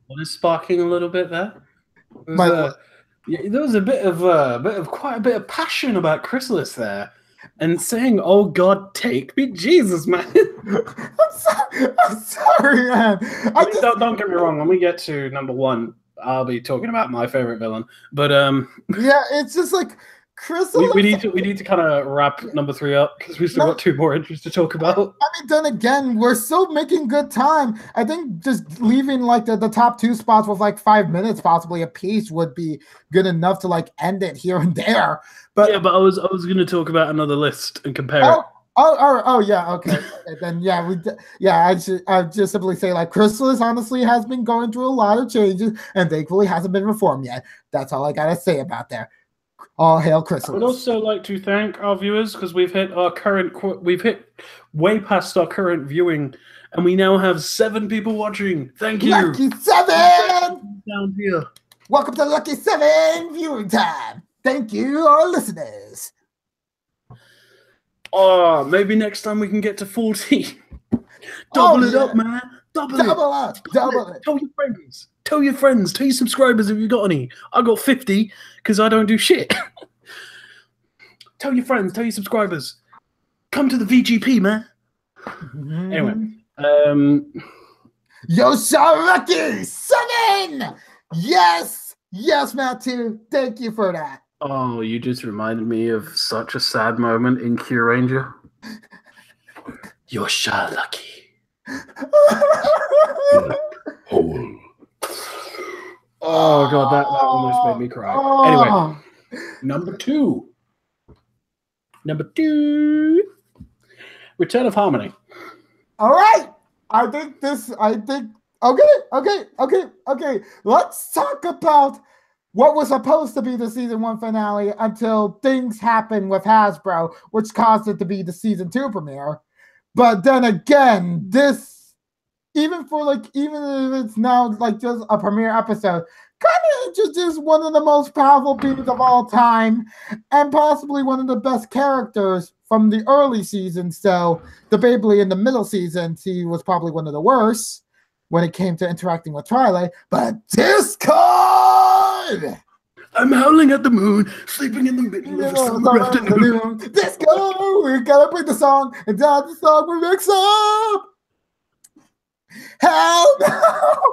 What is sparking a little bit there? There was quite a bit of passion about Chrysalis there, and saying, "Oh God, take me, Jesus, man." I'm sorry, man. Don't get me wrong. When we get to number 1, I'll be talking about my favorite villain. But yeah, it's just like Chrysalis. We need to kind of wrap number 3 up because we've still got 2 more entries to talk about. I mean, then again, we're still making good time. I think just leaving like the top 2 spots with like 5 minutes possibly a piece would be good enough to like end it here and there. But yeah, but I was going to talk about another list and compare it. Oh yeah, okay. Then I just simply say like Chrysalis honestly has been going through a lot of changes and thankfully hasn't been reformed yet. That's all I gotta say about there. All hail I would Chrysalis. also like to thank our viewers because we've hit way past our current viewing, and we now have 7 people watching. Thank you. Lucky 7! Down here. Welcome to Lucky 7 viewing time. Thank you, our listeners. Oh, maybe next time we can get to 40. Double it up, man. Double it. Double it. Tell your friends. Tell your friends. Tell your subscribers if you got any. I got 50 because I don't do shit. Tell your friends. Tell your subscribers. Come to the VGP, man. Anyway, You're so lucky! 7! Yes! Yes, Matthew. Thank you for that. Oh, you just reminded me of such a sad moment in Q Ranger. You're so lucky. Oh god, that almost made me cry. Anyway, number two, Return of Harmony. All right, okay. Let's talk about what was supposed to be the season 1 finale until things happened with Hasbro, which caused it to be the season 2 premiere. But then again, this, even if it's now like just a premiere episode, kind of introduced one of the most powerful beings of all time and possibly one of the best characters from the early seasons. So debatably in the middle seasons, he was probably one of the worst when it came to interacting with Twilight. But Discord! I'm howling at the moon, sleeping in the middle of a summer afternoon. Disco! We gotta bring the song, and that's the song we mix up! Hell no!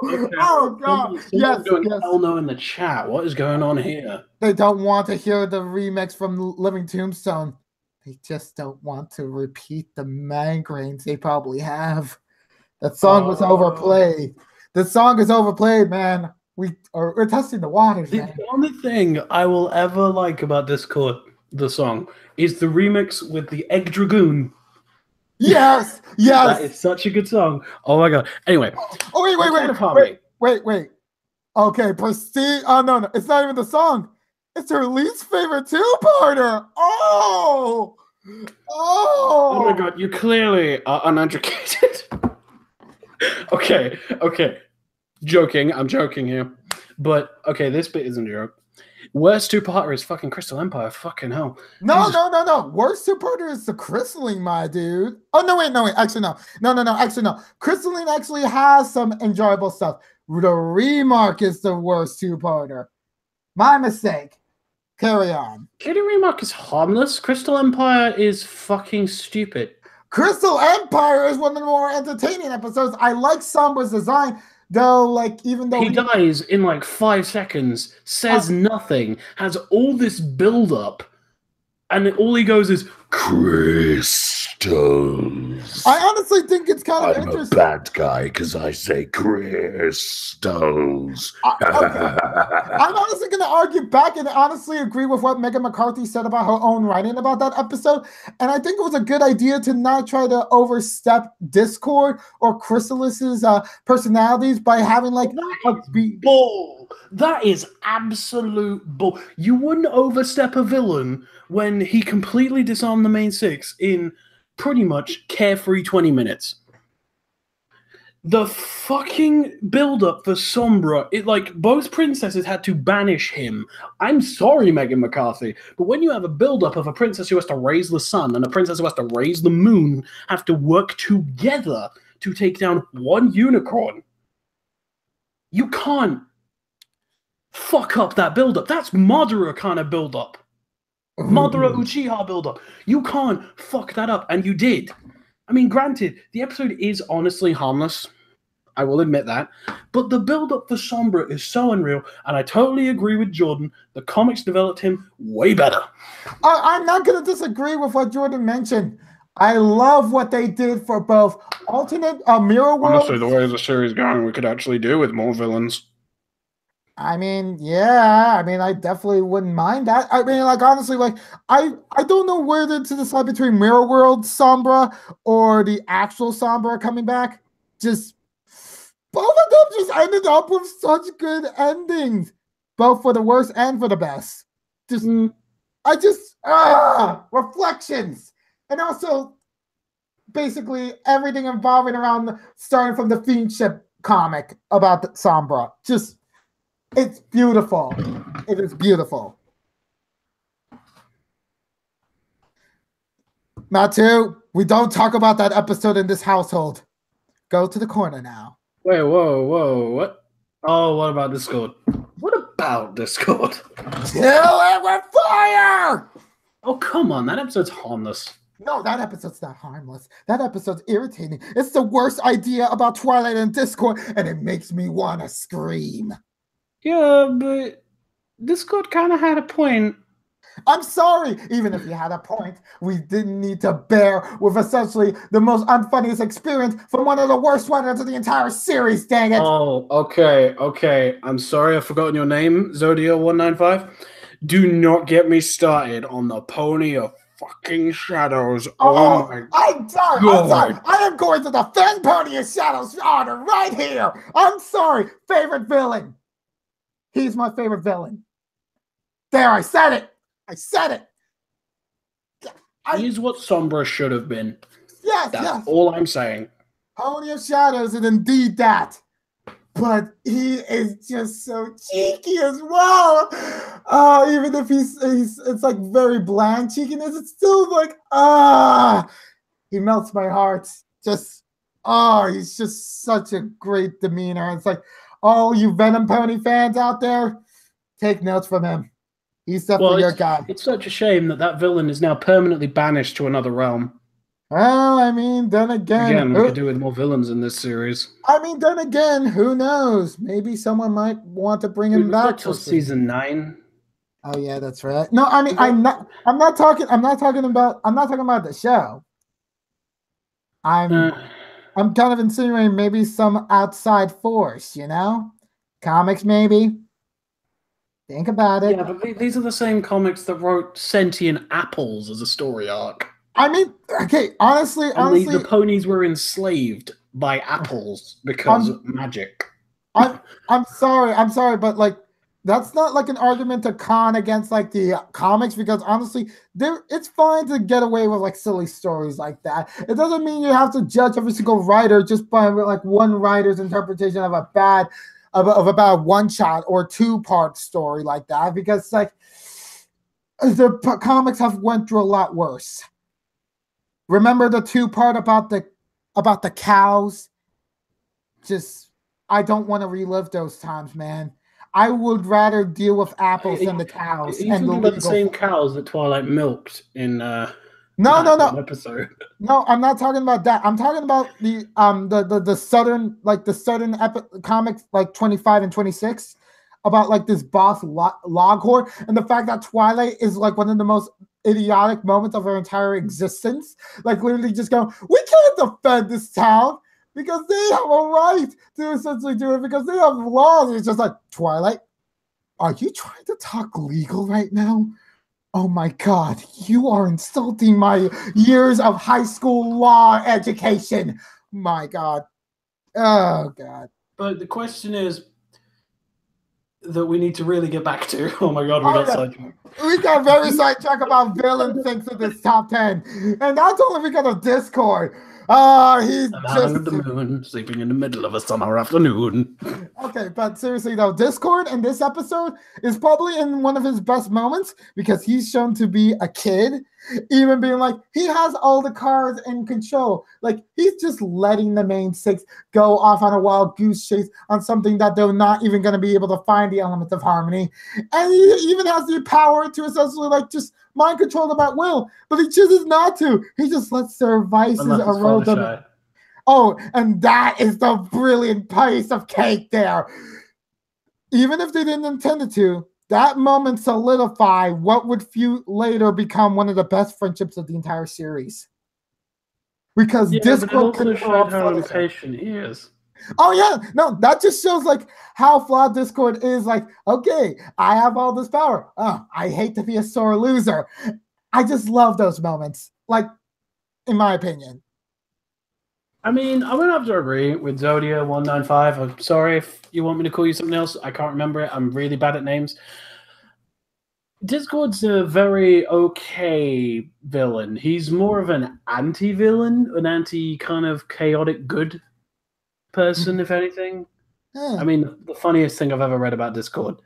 Okay. Oh god! Yes, hell no in the chat. What is going on here? They don't want to hear the remix from Living Tombstone. They just don't want to repeat the migraines they probably have. That song was overplayed. The song is overplayed, man. We're testing the waters, man. The only thing I will ever like about Discord, the song, is the remix with the Egg Dragoon. Yes. That is such a good song. Oh my god. Anyway. Oh, wait. Okay, Prestige. Oh, no. It's not even the song. It's her least favorite two-parter. Oh my god, you clearly are uneducated. Okay. I'm joking here. But, okay, this bit isn't a joke. Worst two-parter is fucking Crystal Empire. Fucking hell. No. Worst two-parter is the Crystalline, my dude. Oh, no, wait. Actually, no. No. Crystalline actually has some enjoyable stuff. The Remark is the worst two-parter. My mistake. Carry on. Kitty Remark is harmless. Crystal Empire is fucking stupid. Crystal Empire is one of the more entertaining episodes. I like Sombra's design, though, even though he dies in 5 seconds, says nothing, has all this build-up, and all he goes is, crystals. I honestly think it's kind of interesting. I'm a bad guy because I say crystals. I'm honestly going to argue back and honestly agree with what Megan McCarthy said about her own writing about that episode. And I think it was a good idea to not try to overstep Discord or Chrysalis's personalities by having bull. That is absolute bull. You wouldn't overstep a villain when he completely disarmed the main 6 in pretty much carefree 20 minutes. The fucking build-up for Sombra, both princesses had to banish him. I'm sorry, Megan McCarthy, but when you have a build-up of a princess who has to raise the sun and a princess who has to raise the moon have to work together to take down one unicorn, you can't fuck up that build-up. That's Madara kind of build-up. Madara Uchiha build-up. You can't fuck that up, and you did. I mean, granted, the episode is honestly harmless. I will admit that. But the build-up for Sombra is so unreal, and I totally agree with Jordan. The comics developed him way better. I'm not going to disagree with what Jordan mentioned. I love what they did for both alternate mirror worlds. Honestly, the way the series is going, we could actually do with more villains. I mean, yeah. I mean, I definitely wouldn't mind that. I mean, honestly, I don't know where to decide between Mirror World Sombra or the actual Sombra coming back. Just both of them just ended up with such good endings, both for the worst and for the best. reflections. And also basically everything involving around starting from the Fiendship comic about the Sombra. Just, it's beautiful. It is beautiful. Matthew, we don't talk about that episode in this household. Go to the corner now. Wait, whoa, what? Oh, what about Discord? What about Discord? Kill it with fire! Oh, come on, that episode's harmless. No, that episode's not harmless. That episode's irritating. It's the worst idea about Twilight and Discord, and it makes me want to scream. Yeah, but Discord kind of had a point. I'm sorry. Even if you had a point, we didn't need to bear with essentially the most unfunniest experience from one of the worst writers of the entire series, dang it. Oh, okay. I'm sorry, I've forgotten your name, Zodia195. Do not get me started on the Pony of fucking Shadows. Oh my I'm sorry. I am going to defend Pony of Shadows honor right here. I'm sorry. Favorite villain. He's my favorite villain. There, I said it. He's what Sombra should have been. Yes, That's all I'm saying. Pony of Shadows is indeed that. But he is just so cheeky as well. Even if it's like very bland cheekiness, it's still like, he melts my heart. He's just such a great demeanor. It's like, all you Venom Pony fans out there, take notes from him. He's definitely your guy. It's such a shame that villain is now permanently banished to another realm. Well, I mean, then again... we could do with more villains in this series. I mean, then again, who knows? Maybe someone might want to bring him back till season 9. Oh yeah, that's right. No, I mean, I'm not talking about the show. I'm kind of insinuating maybe some outside force, you know? Comics, maybe. Think about it. Yeah, but these are the same comics that wrote Sentient Apples as a story arc. I mean, okay, honestly, the ponies were enslaved by apples because of magic. I'm sorry, but like that's not like an argument to con against like the comics, because honestly, it's fine to get away with like silly stories like that. It doesn't mean you have to judge every single writer just by like one writer's interpretation of a bad one-shot or two-part story like that, because like the comics have went through a lot worse. Remember the two-part about the cows? Just, I don't want to relive those times, man. I would rather deal with apples than the cows. You're talking about the same cows that Twilight milked in No. episode. No, I'm not talking about that. I'm talking about the southern comics like 25 and 26 about like this boss Loghorn, and the fact that Twilight is like one of the most idiotic moments of her entire existence. Like literally just going, we can't defend this town because they have a right to essentially do it because they have laws. It's just like, Twilight, are you trying to talk legal right now? Oh my God, you are insulting my years of high school law education. My God. Oh God. But the question is that we need to really get back to. Oh my God, we got very sidetracked about villain things in this top 10. And that's only because of Discord. He's having the moon, sleeping in the middle of a summer afternoon. Okay, but seriously though, Discord in this episode is probably in one of his best moments because he's shown to be a kid, even being like, he has all the cards in control. Like, he's just letting the main six go off on a wild goose chase on something that they're not even going to be able to find the elements of harmony. And he even has the power to essentially like just mind control them at will, but he chooses not to. He just lets their vices erode them. Oh, and that is the brilliant piece of cake there. Even if they didn't intend it to, that moment solidified what would later become one of the best friendships of the entire series. Because Discord also showed how impatient he is. Oh yeah, no, that just shows like how flawed Discord is. Like, okay, I have all this power. Oh, I hate to be a sore loser. I just love those moments. Like, in my opinion. I mean, I'm gonna have to agree with Zodia195. I'm sorry if you want me to call you something else. I can't remember it. I'm really bad at names. Discord's a very okay villain. He's more of an anti-villain, an anti kind of chaotic good person, if anything. Yeah. I mean, the funniest thing I've ever read about Discord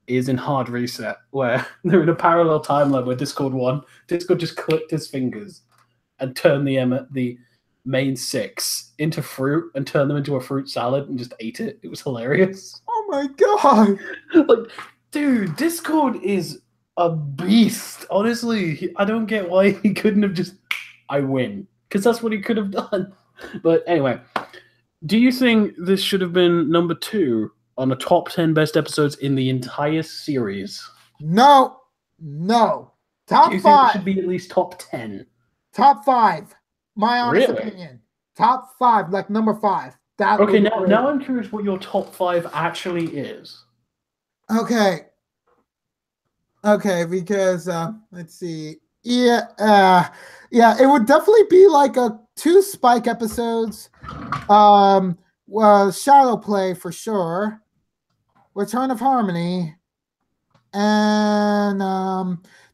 is in Hard Reset, where they're in a parallel timeline where Discord won. Discord just clicked his fingers and turned the main six into fruit and turned them into a fruit salad and just ate it. It was hilarious. Oh my god! Like, dude, Discord is a beast. Honestly, I don't get why he couldn't have just I win, because that's what he could have done. But anyway, do you think this should have been number 2 on the top 10 best episodes in the entire series? No. Top Do you 5. think it should be at least top 10? Top 5. My honest Really? opinion. Top 5, like number 5. That Okay, would be now I'm curious what your top 5 actually is. Okay, because let's see. Yeah, it would definitely be like 2 Spike episodes. Shadow Play for sure. Return of Harmony, and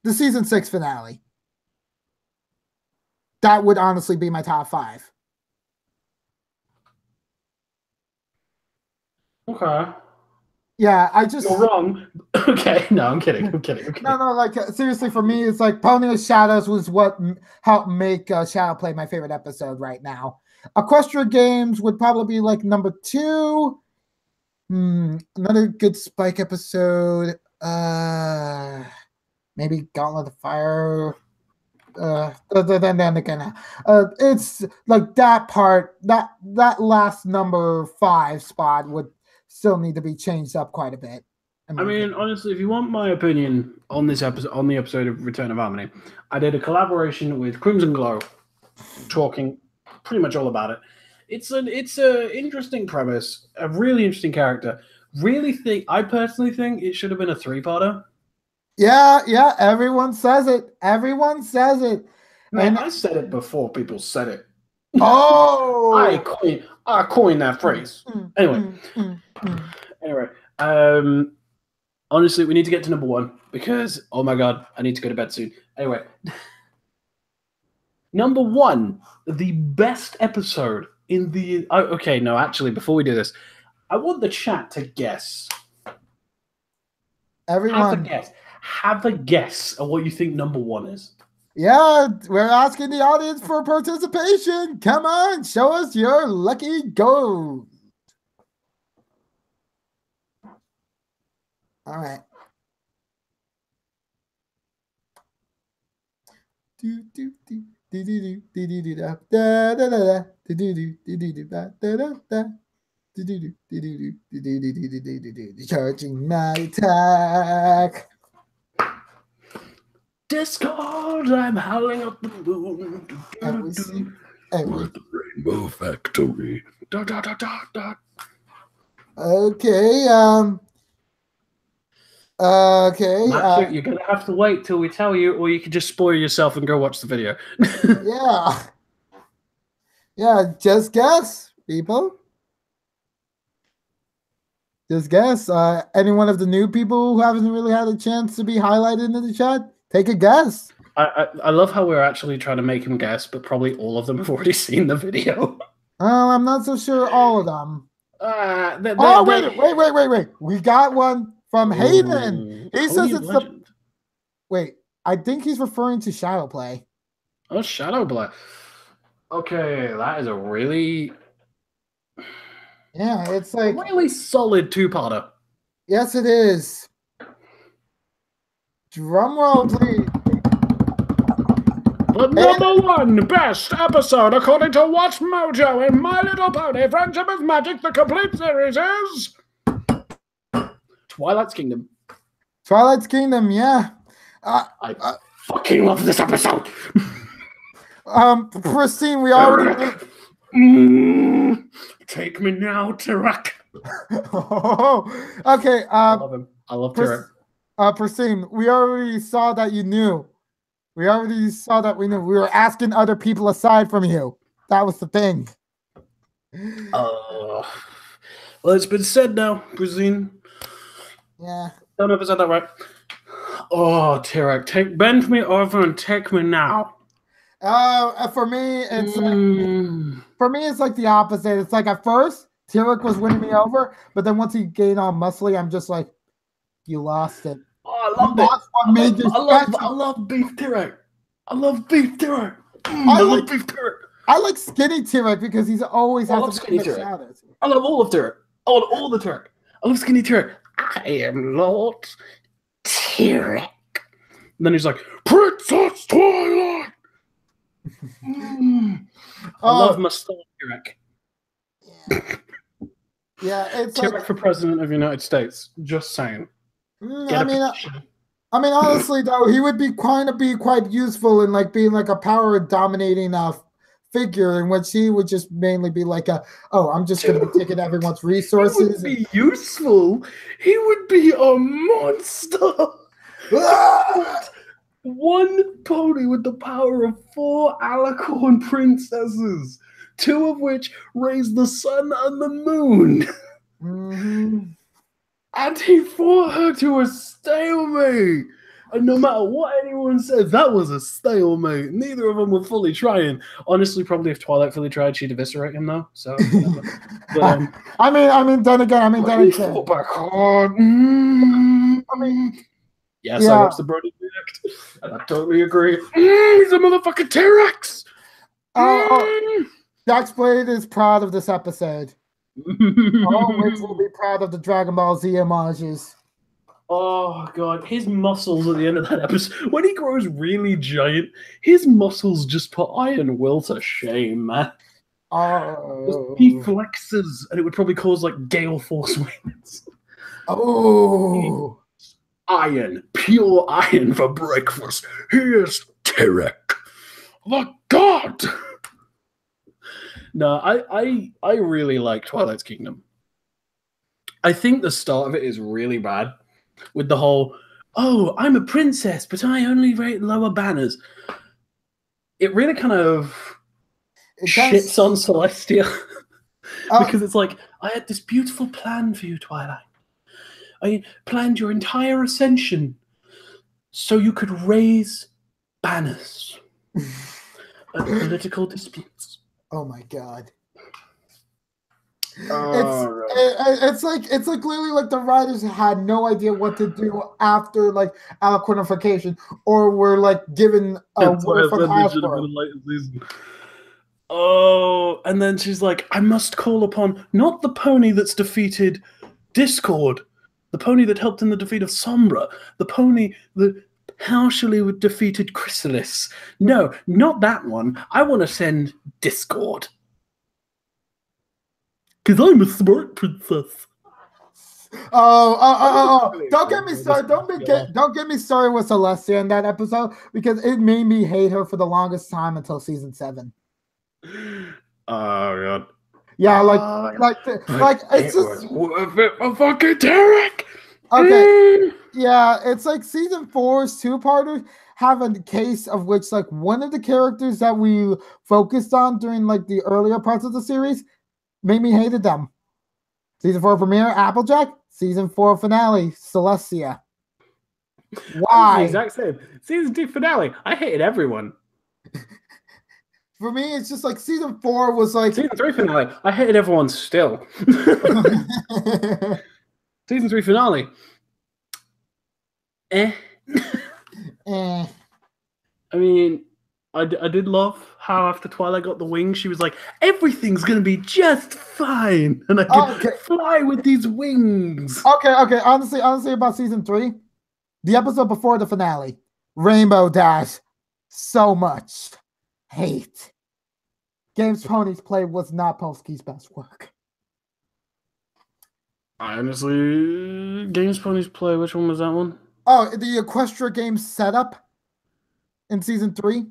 the season 6 finale. That would honestly be my top 5. Okay. Yeah, I just You're wrong. Okay, no, I'm kidding. Okay. No, like seriously, for me, it's like Pony of Shadows was what helped make Shadow Play my favorite episode right now. Equestria Games would probably be like number 2. Another good Spike episode. Maybe Gauntlet of Fire. Then again, it's like that part. That last number 5 spot would still need to be changed up quite a bit. I mean, honestly, if you want my opinion on this episode, on the episode of Return of Harmony, I did a collaboration with Crimson Glow, talking pretty much all about it. It's a interesting premise, a really interesting character. I personally think it should have been a 3-parter. Yeah, everyone says it. Man, I said it before people said it. Oh, I coined that phrase. Anyway, honestly, we need to get to number 1 because, oh my god, I need to go to bed soon. Anyway, number 1, the best episode in the... okay, no, actually, before we do this, I want the chat to guess. Everyone. Have a guess of what you think number 1 is. Yeah, we're asking the audience for participation. Come on, show us your lucky gold. All right. Charging my attack. Discord, I'm howling up the moon. We're at the Rainbow Factory. Okay. Okay. Matt, you're gonna have to wait till we tell you, or you can just spoil yourself and go watch the video. Yeah. Just guess, people. Just guess. Any one of the new people who haven't really had a chance to be highlighted in the chat, take a guess. I love how we're actually trying to make him guess, but probably all of them have already seen the video. I'm not so sure all of them. Wait. We got one from Hayden. He says it's legend. Wait, I think he's referring to Shadow Play. Oh, Shadow Play. Okay, that is a really... Yeah, it's like... really solid 2-parter. Yes, it is. Drum roll, please. The number 1 best episode, according to Watchmojo, in My Little Pony Friendship is Magic, the complete series is... Twilight's Kingdom. Twilight's Kingdom, yeah. I fucking love this episode. Pristine, we already... Take me now, Tirak. Okay. I love him. I love Tirak. Pristine, we already saw that you knew. We knew. We were asking other people aside from you. That was the thing. Well, it's been said now, Pristine. Yeah. Don't know if I said that right. Oh, Tyrek, bend me over and take me now. For me, it's like the opposite. It's like at first, Tyrek was winning me over, but then once he gained all muscly, I'm just like, you lost it. Oh, I love it. I love beef Tyrek. I love beef Tyrek. I love beef Tyrek. I like skinny Tyrek because he's always has to skinny Tyrek. I love all of Tyrek. I love all the Tyrek. I love skinny Tyrek. I am Lord Tyrek. And then he's like, Princess Twilight. I love Mustache Tyrek. Yeah, it's Tyrek like, for president of the United States. Just saying. I mean, honestly, though, he would be quite useful in like being like a power dominating figure in which he would just mainly be like I'm just going to be taking everyone's resources. He would be useful. He would be a monster. One pony with the power of 4 alicorn princesses, 2 of which raise the sun and the moon. Mm-hmm. And he fought her to a stalemate. And no matter what anyone says, that was a stalemate. Neither of them were fully trying. Honestly, probably if Twilight fully tried, she'd eviscerate him, though. So, but, I mean, then again. He fought back hard. Yes, I watched the Brody react, and I totally agree. He's a motherfucking T-Rex. Jax Blade is proud of this episode. Always will be proud of the Dragon Ball Z homages. Oh god, his muscles at the end of that episode, when he grows really giant, his muscles just put Iron Will to shame, man. He flexes, and it would probably cause like gale force winds. Oh, iron, pure iron for breakfast. Here's Tyrek, the god. No, I really like Twilight's Kingdom. I think the start of it is really bad. With the whole, I'm a princess, but I only rate lower banners. It really kind of shits on Celestia. Because it's like, I had this beautiful plan for you, Twilight. I planned your entire ascension so you could raise banners at political disputes. Oh my god. It's like literally like the writers had no idea what to do after like alicornification, or were like given a word from Hasbro. Oh, and then she's like, I must call upon not the pony that's defeated Discord, the pony that helped in the defeat of Sombra, the pony that partially defeated Chrysalis. No, not that one. I want to send Discord. Because I'm a smart princess. Don't get me started. Don't get me started with Celestia in that episode, because it made me hate her for the longest time until season 7. Oh god. Yeah, like it's just worth it for fucking Tyrek. Okay. Yeah, it's like season 4's 2-parters have a case of which like one of the characters that we focused on during like the earlier parts of the series made me hated them. Season 4 premiere, Applejack. Season 4 finale, Celestia. Why? The exact same. Season 2 finale, I hated everyone. For me, it's just like season 4 was like... Season 3 finale, I hated everyone still. Season 3 finale. I mean, I did love how after Twilight got the wings, she was like, everything's going to be just fine. And I can fly with these wings. Okay. Honestly, about season 3, the episode before the finale, Rainbow Dash, so much hate. Games Pony's Play was not Polsky's best work. Honestly, Games Pony's Play, which one was that one? Oh, the Equestria Games setup in season 3.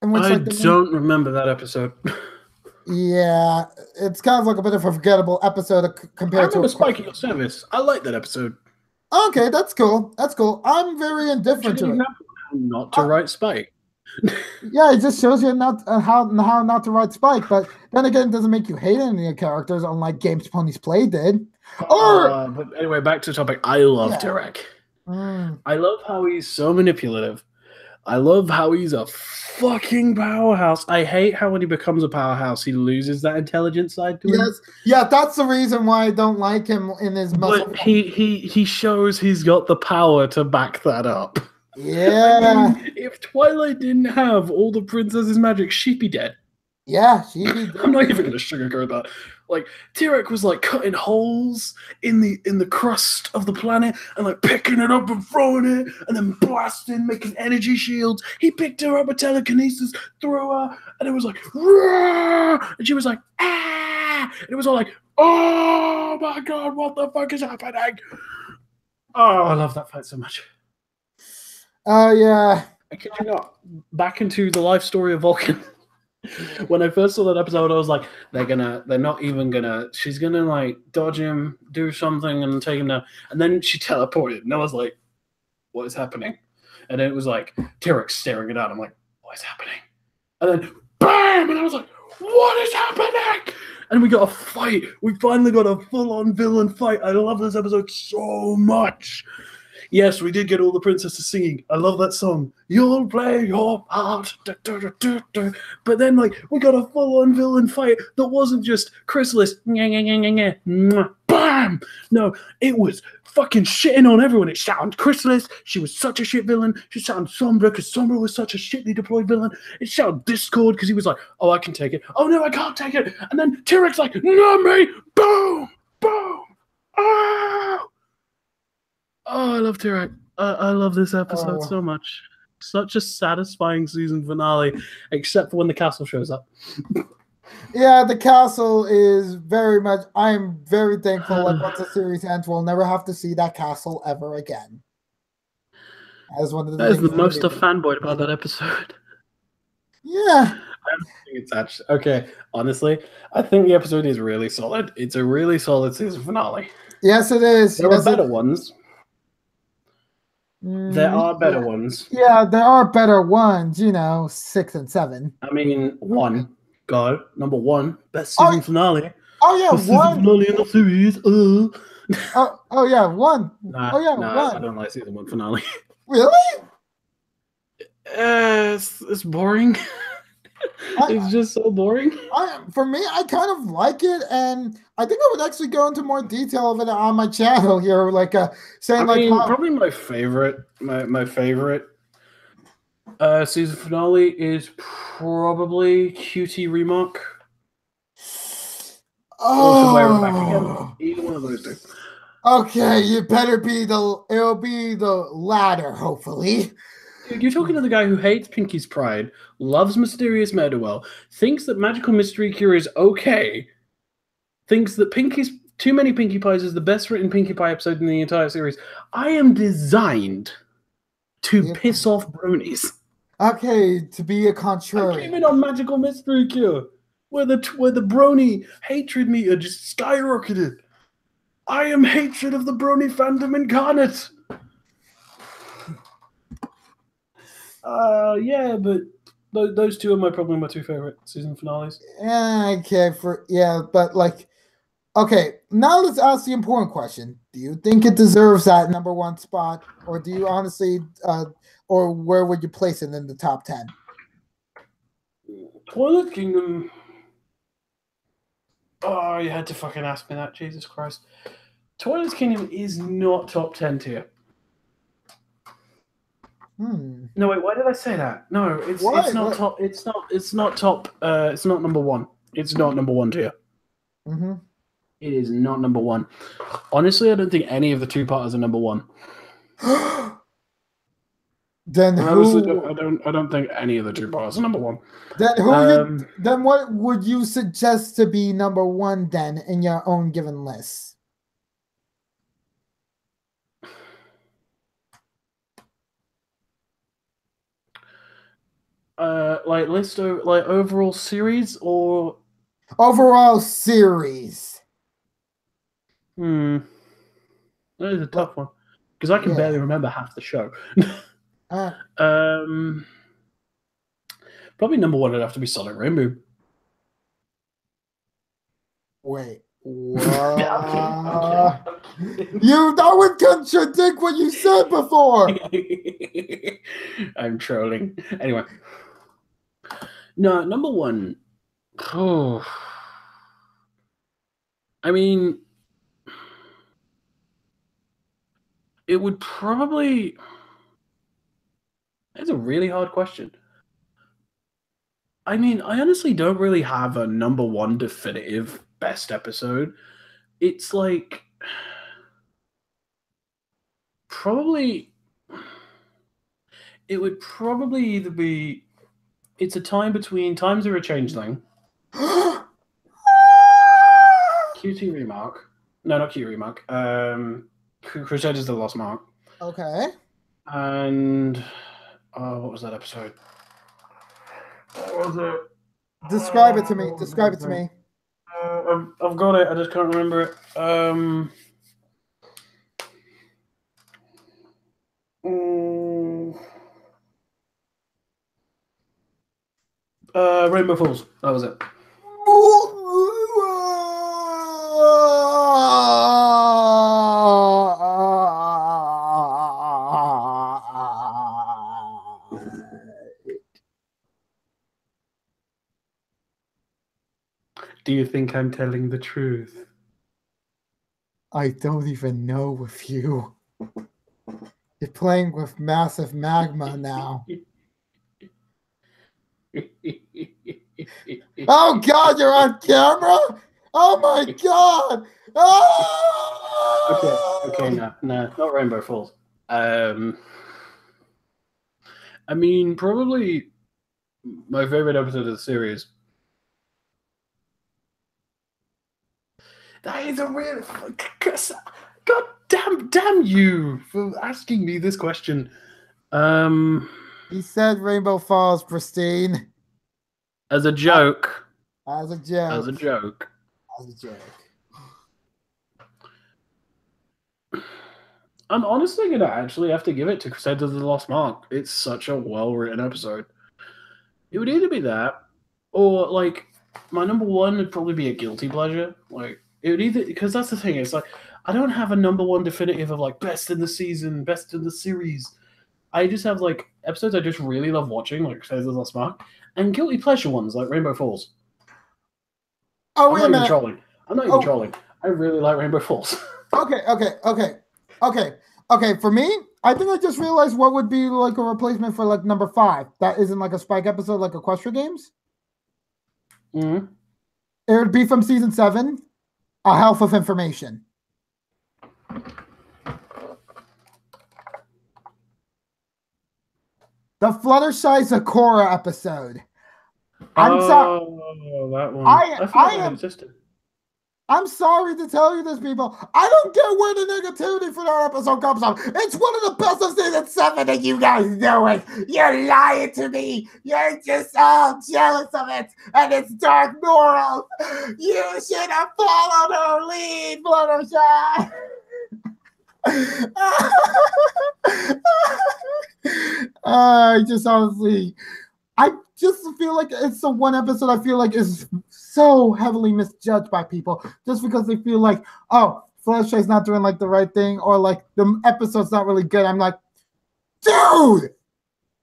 I don't remember that episode. Yeah, it's kind of like a bit of a forgettable episode compared to... I remember Spike at Your Service. I like that episode. Okay, that's cool. I'm very indifferent to it. Not to write Spike. Yeah, it just shows you how not to write Spike, but then again, it doesn't make you hate any of the characters, unlike Games Pony's Play did. But anyway, back to the topic. I love Tyrek. I love how he's so manipulative. I love how he's a fucking powerhouse. I hate how when he becomes a powerhouse, he loses that intelligence side to him. Yes, yeah, that's the reason why I don't like him in his muscle. But he shows he's got the power to back that up. Yeah. I mean, if Twilight didn't have all the princess's magic, she'd be dead. Yeah, she'd be dead. I'm not even gonna sugarcoat that. Like T-Rex was like cutting holes in the crust of the planet and like picking it up and throwing it and then blasting, making energy shields. He picked her up with telekinesis, threw her, and it was like, Rah! And she was like, ah, and it was all like, oh my god, what the fuck is happening? Oh, I love that fight so much. Oh yeah. I kid you not. Back into the life story of Vulcan. When I first saw that episode, I was like, they're not even gonna, she's gonna like dodge him, do something, and take him down. And then she teleported, and I was like, what is happening? And then it was like T-Rex staring it out. I'm like, what is happening? And then bam! And I was like, what is happening? And we got a fight. We finally got a full-on villain fight. I love this episode so much. Yes, we did get all the princesses singing. I love that song. You'll play your part. Da, da, da, da, da. But then, like, we got a full-on villain fight that wasn't just Chrysalis. Bam! No, it was fucking shitting on everyone. It shouted Chrysalis. She was such a shit villain. She shouted Sombra because Sombra was such a shitly deployed villain. It shouted Discord because he was like, oh, I can take it. Oh, no, I can't take it. And then T-Rex like, no, me. Boom! Boom! Oh! Oh, I love T-Rex. I love this episode so much. Such a satisfying season finale, except for when the castle shows up. Yeah, the castle is very much. I'm very thankful. Like once the series ends, we'll never have to see that castle ever again. As one of that is the most I've fanboyed about that episode. Yeah. I don't think it's actually okay. Honestly, I think the episode is really solid. It's a really solid season finale. Yes, it is. There are better ones. There are better ones. Yeah, there are better ones, 6 and 7. I mean, number one, best season finale. Oh, yeah, best season finale in the series. Oh, yeah, 1. One. I don't like season 1 finale. Really? It's boring. It's just so boring. For me, I kind of like it, and I think I would actually go into more detail of it on my channel here, like saying probably my favorite, my favorite season finale is probably QT Remark. Oh, Wear It Back Again. Either one of those two. Okay, it'll be the latter, hopefully. You're talking to the guy who hates Pinky's Pride, loves Mysterious Murderwell, thinks that Magical Mystery Cure is okay, thinks that Too Many Pinkie Pies is the best written Pinkie Pie episode in the entire series. I am designed to piss off bronies. Okay, to be a contrarian. I came in on Magical Mystery Cure, where the brony hatred meter just skyrocketed. I am hatred of the brony fandom incarnate. Yeah, but those two are probably my two favorite season finales. Okay, now let's ask the important question. Do you think it deserves that number 1 spot, or do you honestly, or where would you place it in the top 10? Twilight Kingdom. Oh, you had to fucking ask me that, Jesus Christ. Twilight Kingdom is not top 10 tier. No, wait, why did I say that? No, it's not top. It's not top. It's not number 1. It's not number 1 tier. Mm-hmm. It is not number 1. Honestly, I don't think any of the two-parters are number 1. Then I don't think any of the two-parters are number 1. Then then what would you suggest to be number 1 then in your own given list? Overall series or overall series? That is a tough one because I can barely remember half the show. Probably number 1 would have to be Solid Rainbow. Wait, What? You that would contradict what you said before. I'm trolling. Anyway. No, number one. Oh. I mean, it would probably. That's a really hard question. I mean, I honestly don't really have a number one definitive best episode. It's like probably it would probably either be it's a time between Times Are a Changeling, QT Remark. No, not QT Remark. Crusaders of the Lost Mark. Okay. And what was that episode? What was it? Describe it to me. Describe it to me. I've got it. I just can't remember it. Rainbow Falls. That was it. Do you think I'm telling the truth? I don't even know with you. You're playing with massive magma now. Oh God, you're on camera? Oh my God! Oh! Okay, no, not Rainbow Falls. I mean, probably my favorite episode of the series. That is a real. God damn you for asking me this question. He said Rainbow Falls, pristine. As a joke. As a joke. As a joke. As a joke. I'm honestly gonna actually have to give it to Crusaders of the Lost Mark. It's such a well-written episode. It would either be that, or like my number one would probably be a guilty pleasure. Like it would either because that's the thing. It's like I don't have a number one definitive of like best in the season, best in the series. I just have like episodes I just really love watching, like Crusaders of the Lost Mark, and guilty pleasure ones like Rainbow Falls. Oh, I'm not even trolling. I'm not even trolling. I really like Rainbow Falls. Okay. For me, I think I just realized what would be like a replacement for like number 5. That isn't like a Spike episode like Equestria Games. Mm-hmm. It would be from season 7, A Health of Information. The Fluttershy Zakora episode. I'm sorry. Oh, that one. I'm sorry to tell you this, people. I don't get where the negativity for that episode comes from. It's one of the best of season 7, and you guys know it. You're lying to me. You're just all jealous of it, and it's dark morals. You should have followed her lead, Fluttershy. I just feel like it's the one episode I feel like is so heavily misjudged by people just because they feel like, oh, Fluttershy's not doing like the right thing, or like the episode's not really good. I'm like, dude,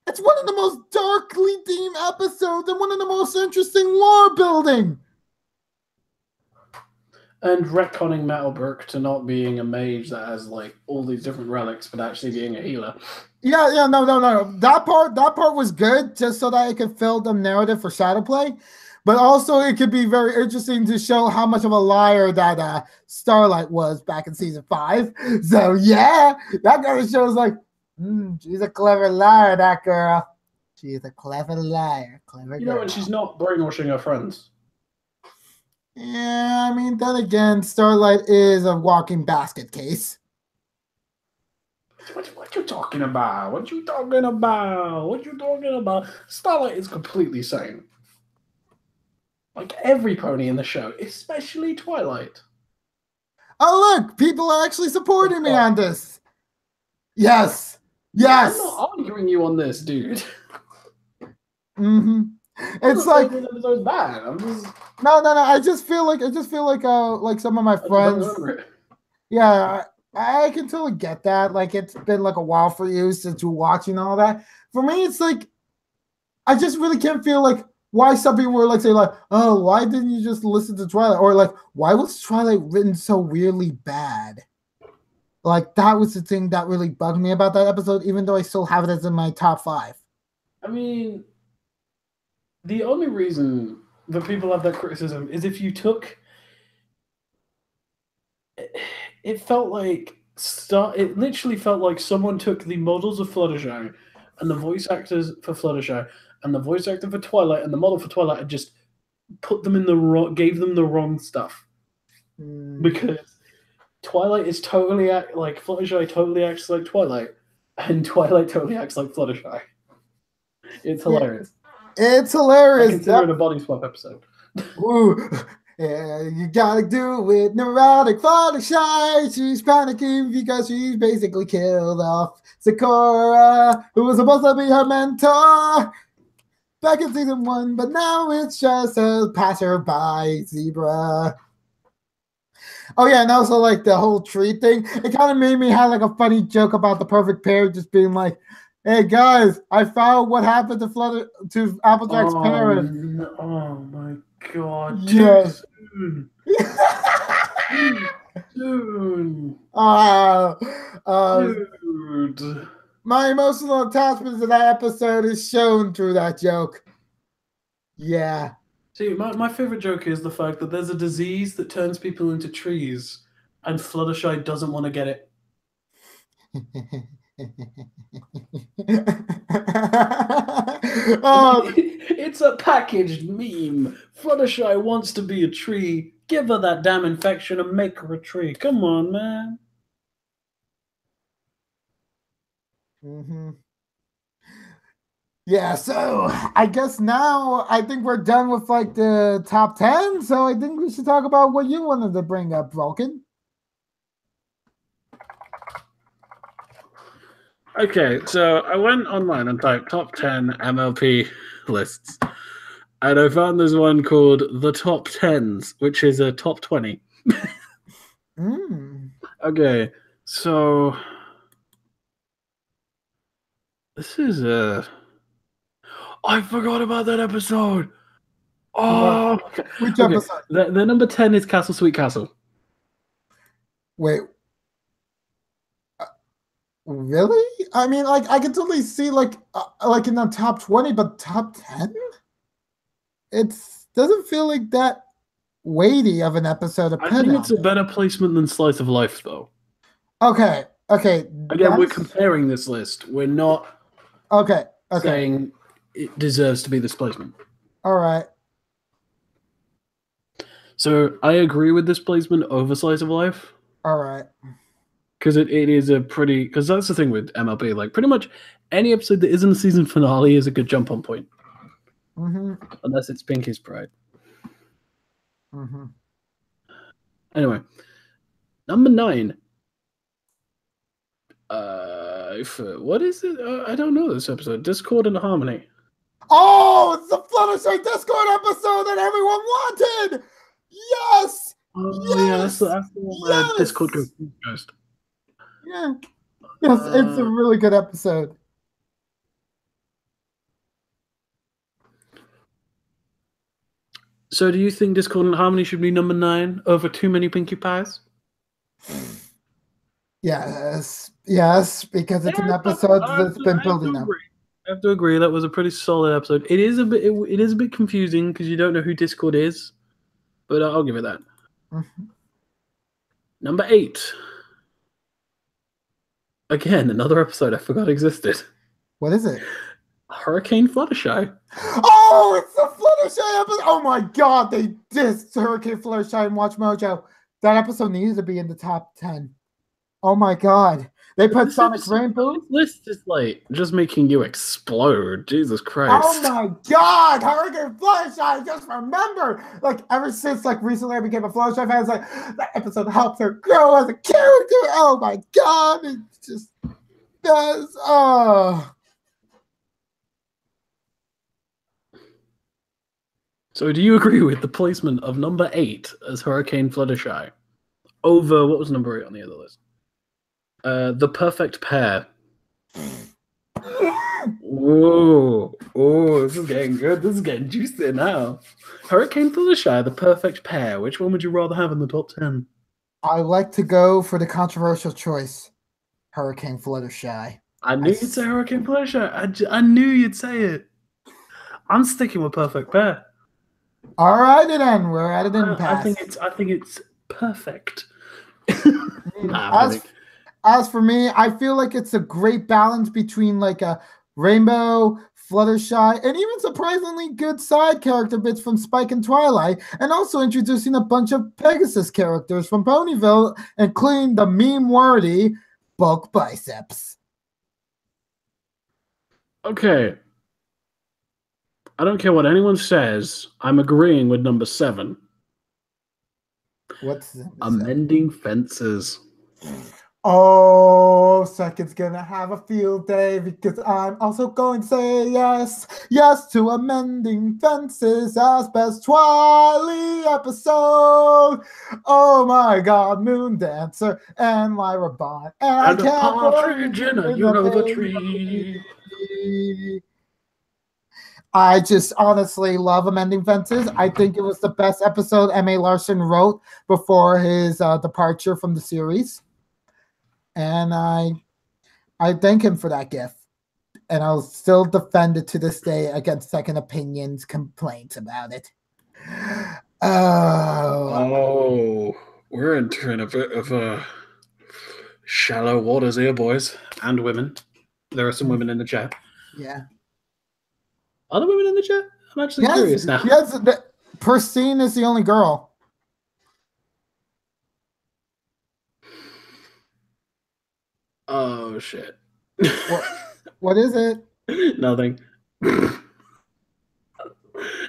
it's one of the most darkly themed episodes and one of the most interesting lore building. And retconning Metalbrook to not being a mage that has like all these different relics, but actually being a healer. Yeah, no. That part was good, just so that it could fill the narrative for Shadowplay. But also, it could be very interesting to show how much of a liar that Starlight was back in season 5. So yeah, that kind of shows like, she's a clever liar. That girl, she's a clever liar, clever. You know, and she's not brainwashing her friends. Yeah, I mean, then again, Starlight is a walking basket case. What you talking about? What you talking about? Starlight is completely sane. Like every pony in the show, especially Twilight. Oh, look, people are actually supporting me on this. Yes. I'm not arguing you on this, dude. It's like this episode's bad. I'm just no. I just feel like some of my friends. Yeah, I can totally get that. Like it's been like a while for you since you're watching all that. For me, it's like I just really can't feel like why some people were like saying like, oh, why didn't you just listen to Twilight? Or like, why was Twilight written so weirdly bad? Like that was the thing that really bugged me about that episode, even though I still have it as in my top 5. I mean, the only reason that people have that criticism is if you took it felt like it literally felt like someone took the models of Fluttershy and the voice actors for Fluttershy and the voice actor for Twilight and the model for Twilight and just put them in the wrong, gave them the wrong stuff. Because Twilight is totally like Fluttershy totally acts like Twilight and Twilight totally acts like Fluttershy. It's hilarious. It's hilarious. I consider it a body swap episode. Ooh. Yeah, you gotta do it. Neurotic Fluttershy. She's panicking because she's basically killed off Sakura, who was supposed to be her mentor back in season 1, but now it's just a passerby zebra. Oh yeah, and also like the whole tree thing. It kind of made me have like a funny joke about the perfect pair just being like, "Hey guys, I found what happened to Applejack's parents." No, oh my god! Yes. Too soon. Dude. My emotional attachment to that episode is shown through that joke. Yeah. See, my favorite joke is the fact that there's a disease that turns people into trees, and Fluttershy doesn't want to get it. It's a packaged meme. Fluttershy wants to be a tree. Give her that damn infection and make her a tree. Come on, man. Mm-hmm. Yeah, so I guess now I think we're done with like the top 10. So I think we should talk about what you wanted to bring up, Vulcan. Okay, so I went online and typed top 10 MLP lists. And I found this one called the top 10s, which is a top 20. Okay, so this is I forgot about that episode. Oh, which episode? The number 10 is Castle Sweet Castle. Wait, really? I mean, like I can totally see like in the top 20, but top 10? It doesn't feel like that weighty of an episode. I think it's a better placement than Slice of Life, though. Okay. Again, we're comparing this list. We're not saying it deserves to be this placement. All right. So I agree with this placement over Slice of Life. All right. Because it is a pretty... Because that's the thing with MLP. Like, pretty much any episode that isn't a season finale is a good jump-on point. Mm-hmm. Unless it's Pinky's Pride. Mm-hmm. Anyway. Number 9. What is it? I don't know this episode. Discord and Harmony. Oh, it's the Fluttershy Discord episode that everyone wanted! Yes! Oh, yes! Yeah, that's the one where Discord goes first. Yeah. Yes, it's a really good episode. So do you think Discord and Harmony should be number 9 over Too Many Pinkie Pies? Yes, because it's an episode that's been building up. I have to agree. That was a pretty solid episode. It is a bit confusing because you don't know who Discord is, but I'll give it that. Mm-hmm. Number 8. Again, another episode I forgot existed. What is it? Hurricane Fluttershy. Oh, it's the Fluttershy episode. Oh my god, they dissed Hurricane Fluttershy and Watchmojo. That episode needed to be in the top 10. Oh my god. They put Sonic Rainbow. This list is like just making you explode. Jesus Christ. Oh my god, Hurricane Fluttershy. I just remember. Like ever since like recently I became a Fluttershy fan, I was like, that episode helped her grow as a character. Oh my god. It just does. Oh. So do you agree with the placement of number 8 as Hurricane Fluttershy over, what was number 8 on the other list? The Perfect Pair. Whoa. Oh, this is getting good. This is getting juicy now. Hurricane Fluttershy, The Perfect Pair. Which one would you rather have in the top 10? I like to go for the controversial choice, Hurricane Fluttershy. I knew you'd say Hurricane Fluttershy. I knew you'd say it. I'm sticking with Perfect Pair. All right, then we're at an impasse. I think it's perfect. As for me, I feel like it's a great balance between like a Rainbow, Fluttershy, and even surprisingly good side character bits from Spike and Twilight, and also introducing a bunch of Pegasus characters from Ponyville, including the meme-worthy Bulk Biceps. Okay. I don't care what anyone says. I'm agreeing with number 7. What's Amending Fences? Oh, Second's gonna have a field day because I'm also going to say yes to Amending Fences as best Twilight episode. Oh my God, Moon Dancer and Lyra Bond and a partridge in a Unova tree. I just honestly love Amending Fences. I think it was the best episode M.A. Larson wrote before his departure from the series. And I thank him for that gift. And I'll still defend it to this day against Second Opinion's complaints about it. Oh, we're entering a bit of shallow waters here, boys and women. There are some women in the chat. Yeah. Are there women in the chat? I'm actually curious now. Yes, Pristine is the only girl. Oh, shit. What is it? Nothing.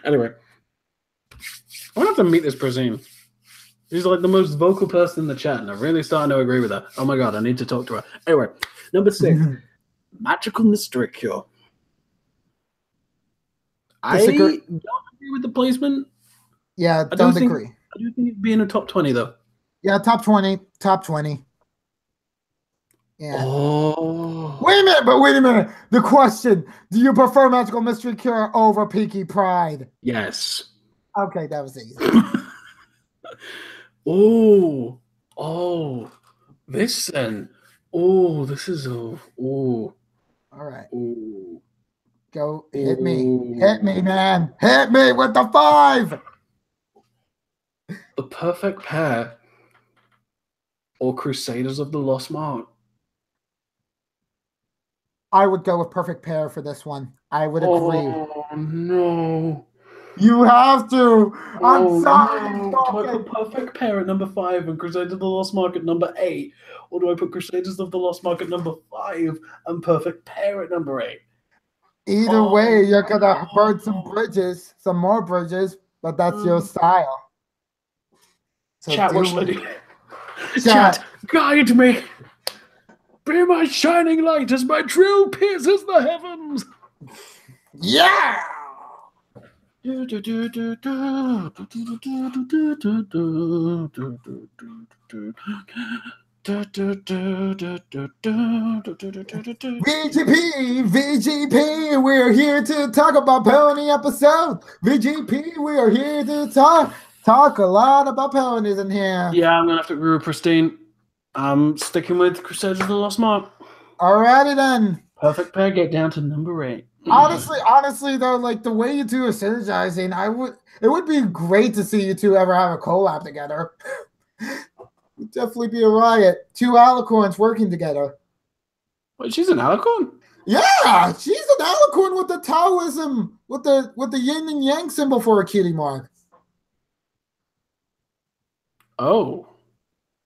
Anyway. I want to have to meet this Pristine. She's like the most vocal person in the chat, and I'm really starting to agree with her. Oh my God, I need to talk to her. Anyway, number 6. Magical Mystery Cure. I don't agree with the placement. Yeah, don't agree. I do think it'd be in the top 20, though. Yeah, top 20. Top 20. Yeah. Oh. Wait a minute. The question, do you prefer Magical Mystery Cure over Pinkie Pride? Yes. Okay, that was easy. Oh. This then. Oh, this is all right. Ooh. Go hit me. Hit me, man. Hit me with the 5. The Perfect Pair or Crusaders of the Lost Mark? I would go with Perfect Pair for this one. I would agree. Oh no. You have to. I'm sorry. No. Do I put Perfect Pair at number 5 and Crusaders of the Lost Mark at number 8? Or do I put Crusaders of the Lost Mark at number 5 and Perfect Pair at number 8? Either way, you're going to burn some more bridges, but that's your style. So chat, what should I do? Chat, guide me. Be my shining light as my drill pierces the heavens. Yeah! VGP, we're here to talk about pony episode. VGP, we are here to talk a lot about ponies in here. Yeah, I'm gonna have to agree with Pristine. I'm sticking with Crusaders of the Lost Mark. Alrighty then. Perfect Pair, get down to number 8. Honestly though, like the way you two are synergizing, it would be great to see you two ever have a collab together. Would definitely be a riot. 2 alicorns working together. Wait, she's an alicorn? Yeah, she's an alicorn with the Taoism, with the yin and yang symbol for a cutie mark. Oh.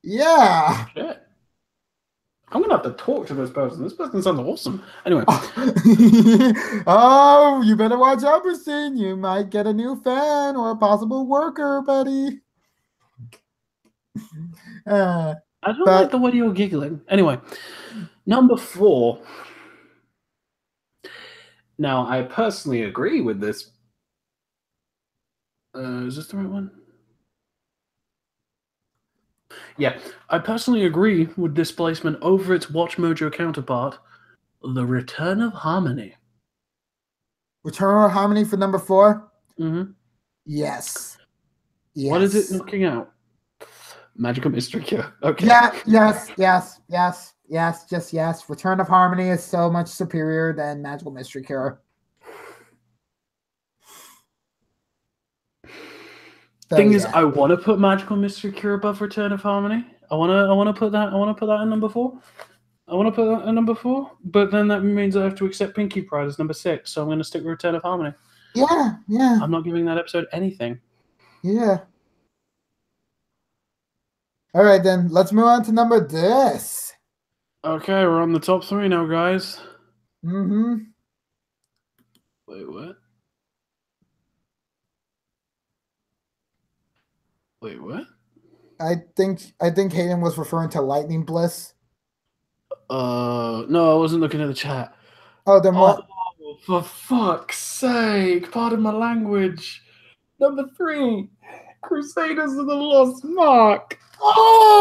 Yeah. Shit. I'm gonna have to talk to this person. This person sounds awesome. Anyway. Oh, you better watch out, Pristine. You might get a new fan or a possible worker, buddy. I don't like the way you're giggling. Anyway, number 4. Now, I personally agree with this Is this the right one? Yeah, I personally agree with this placement over its Watchmojo counterpart, The Return of Harmony. Return of Harmony for number 4? Mm-hmm. Yes. What is it knocking out? Magical Mystery Cure. Okay. Yeah, yes. Just yes. Return of Harmony is so much superior than Magical Mystery Cure. So, Thing is, I want to put Magical Mystery Cure above Return of Harmony. I want to put that in number 4. I want to put that in number 4, but then that means I have to accept Pinky Pride as number 6. So I'm going to stick with Return of Harmony. Yeah. I'm not giving that episode anything. Yeah. All right, then let's move on to number this. Okay, we're on the top 3 now, guys. Mm-hmm. Wait, what? Wait, what? I think Hayden was referring to Lightning Bliss. No, I wasn't looking at the chat. Oh, then what? Oh, for fuck's sake! Pardon my language. Number 3, Crusaders of the Lost Mark. Oh!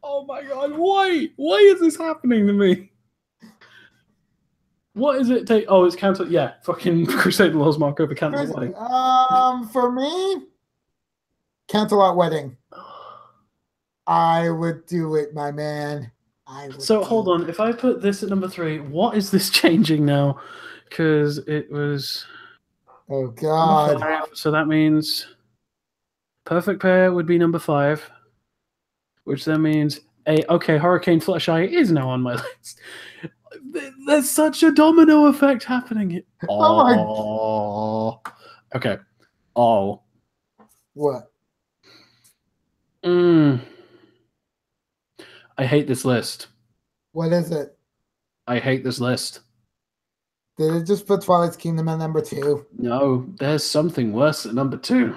Oh my god! Why? Why is this happening to me? What is it take? Oh, it's Cantor. Yeah, fucking Crusader of the Lost Mark over Cantor Wedding. For me, Canterlot Wedding. I would do it, my man. So hold on. If I put this at number 3, what is this changing now? Because it was. Oh god. 5, so that means Perfect Pair would be number 5, which then means Hurricane Fluttershy is now on my list. There's such a domino effect happening. Oh my. Okay. Oh. What? I hate this list. What is it? I hate this list. Did it just put Twilight's Kingdom at number 2? No, there's something worse at number 2.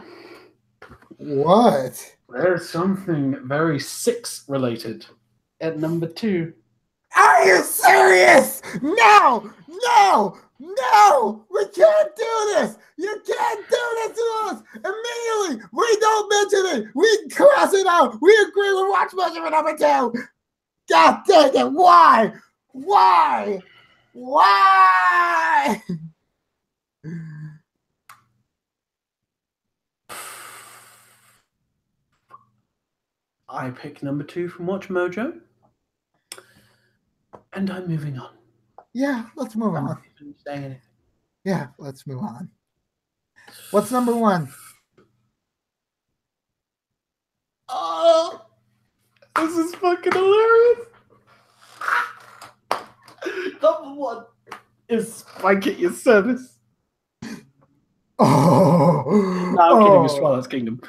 What? There's something very 6 related at number 2. Are you serious? No! We can't do this! You can't do this to us! Immediately! We don't mention it! We cross it out! We agree with Watchmojo for number 2! God dang it! Why? I pick number 2 from Watchmojo. And I'm moving on. Yeah, let's move on. Saying anything. Yeah, let's move on. What's number 1? Oh, this is fucking hilarious. Number 1 is Spike at Your Service. Oh. No, I'm kidding. It's Twilight's Kingdom.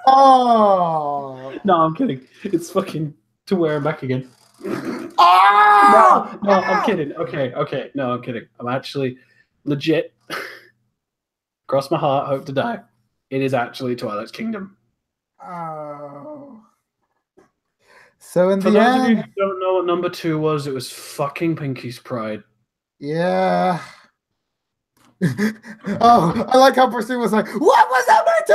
Oh. No, I'm kidding. It's fucking To Wear Him Back Again. Oh! No, I'm kidding. Okay. No, I'm kidding. I'm actually legit. Cross my heart, hope to die. It is actually Twilight's Kingdom. Oh. So in For the those of you end, who don't know what number 2 was, it was fucking Pinky's Pride. yeah. Oh, I like how Pursuit was like, what was number 2?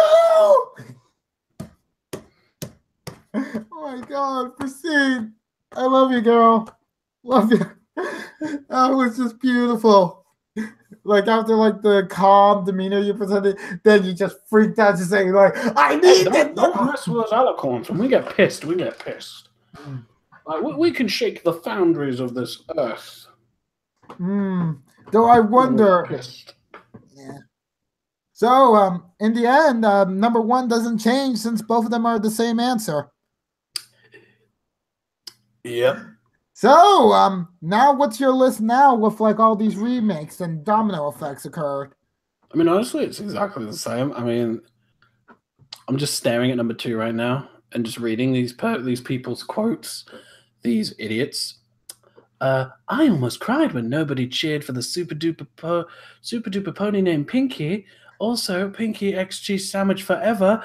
Oh my god, Pursuit. I love you, girl. Love you. That was just beautiful. Like after like the calm demeanor you presented, then you just freaked out just saying like, I need it. Don't mess with us alicorns. When we get pissed, we get pissed. Like we can shake the foundries of this earth. Though I wonder. Yeah. So in the end, number 1 doesn't change since both of them are the same answer. Yep. So now what's your list now with like all these remakes and domino effects occurred? I mean, honestly, it's exactly the same. I mean, I'm just staring at number 2 right now and just reading these people's quotes. These idiots. I almost cried when nobody cheered for the super duper pony named Pinky. Also, Pinky XG sandwich forever.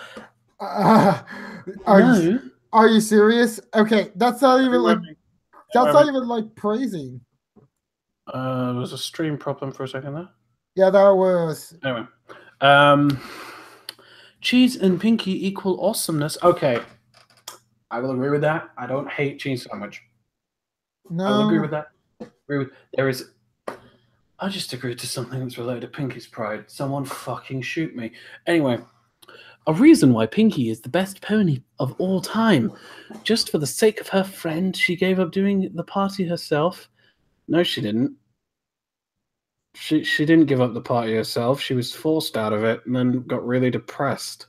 Are you serious? Okay, that's not even like praising. There was a stream problem for a second there. Yeah, that was. Anyway, cheese and Pinky equal awesomeness. Okay, I will agree with that. I don't hate cheese so much. No. I will agree with that. There is. I just agreed to something that's related to Pinky's pride. Someone fucking shoot me. Anyway, a reason why Pinky is the best pony of all time. Just for the sake of her friend, she gave up doing the party herself. No, she didn't. She didn't give up the party herself. She was forced out of it and then got really depressed.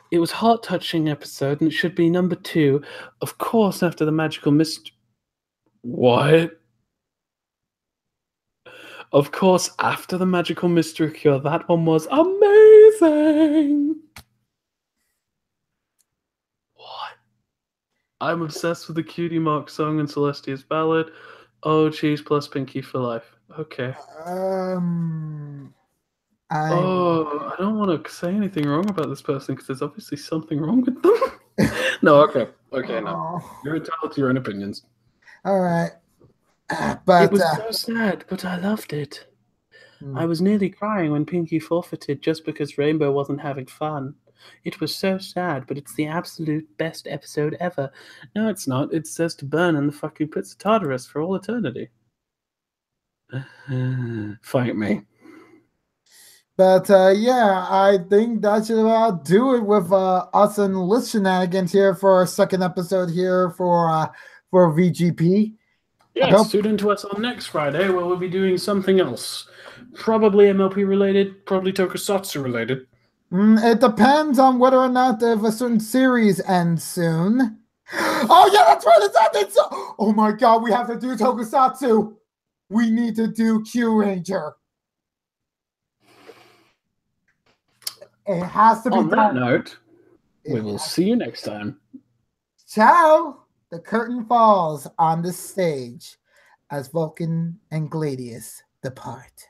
It was a heart-touching episode, and it should be number 2. Of course, after the magical mist... What? Of course, after the magical mystery cure, that one was amazing! What? I'm obsessed with the Cutie Mark song and Celestia's ballad. Oh, cheese plus Pinky for life. Okay. I don't want to say anything wrong about this person because there's obviously something wrong with them. No, okay. Okay, no. You're entitled to your own opinions. All right. But it was so sad, but I loved it. I was nearly crying when Pinky forfeited just because Rainbow wasn't having fun. It was so sad, but it's the absolute best episode ever. No, it's not. It says to burn in the fucking pits of Tartarus for all eternity. Fight me. But yeah, I think that should about do it with us and List Shenanigans here for our second episode here for VGP. Yes, tune in to us on next Friday where we'll be doing something else. Probably MLP related, probably Tokusatsu related. It depends on whether or not if a certain series ends soon. Oh yeah, that's right, it's ended. Oh my god, we have to do Tokusatsu. We need to do Q Ranger. It has to be on done. On that note, we will see you next time. Ciao! The curtain falls on the stage as Vulcan and Gladius depart.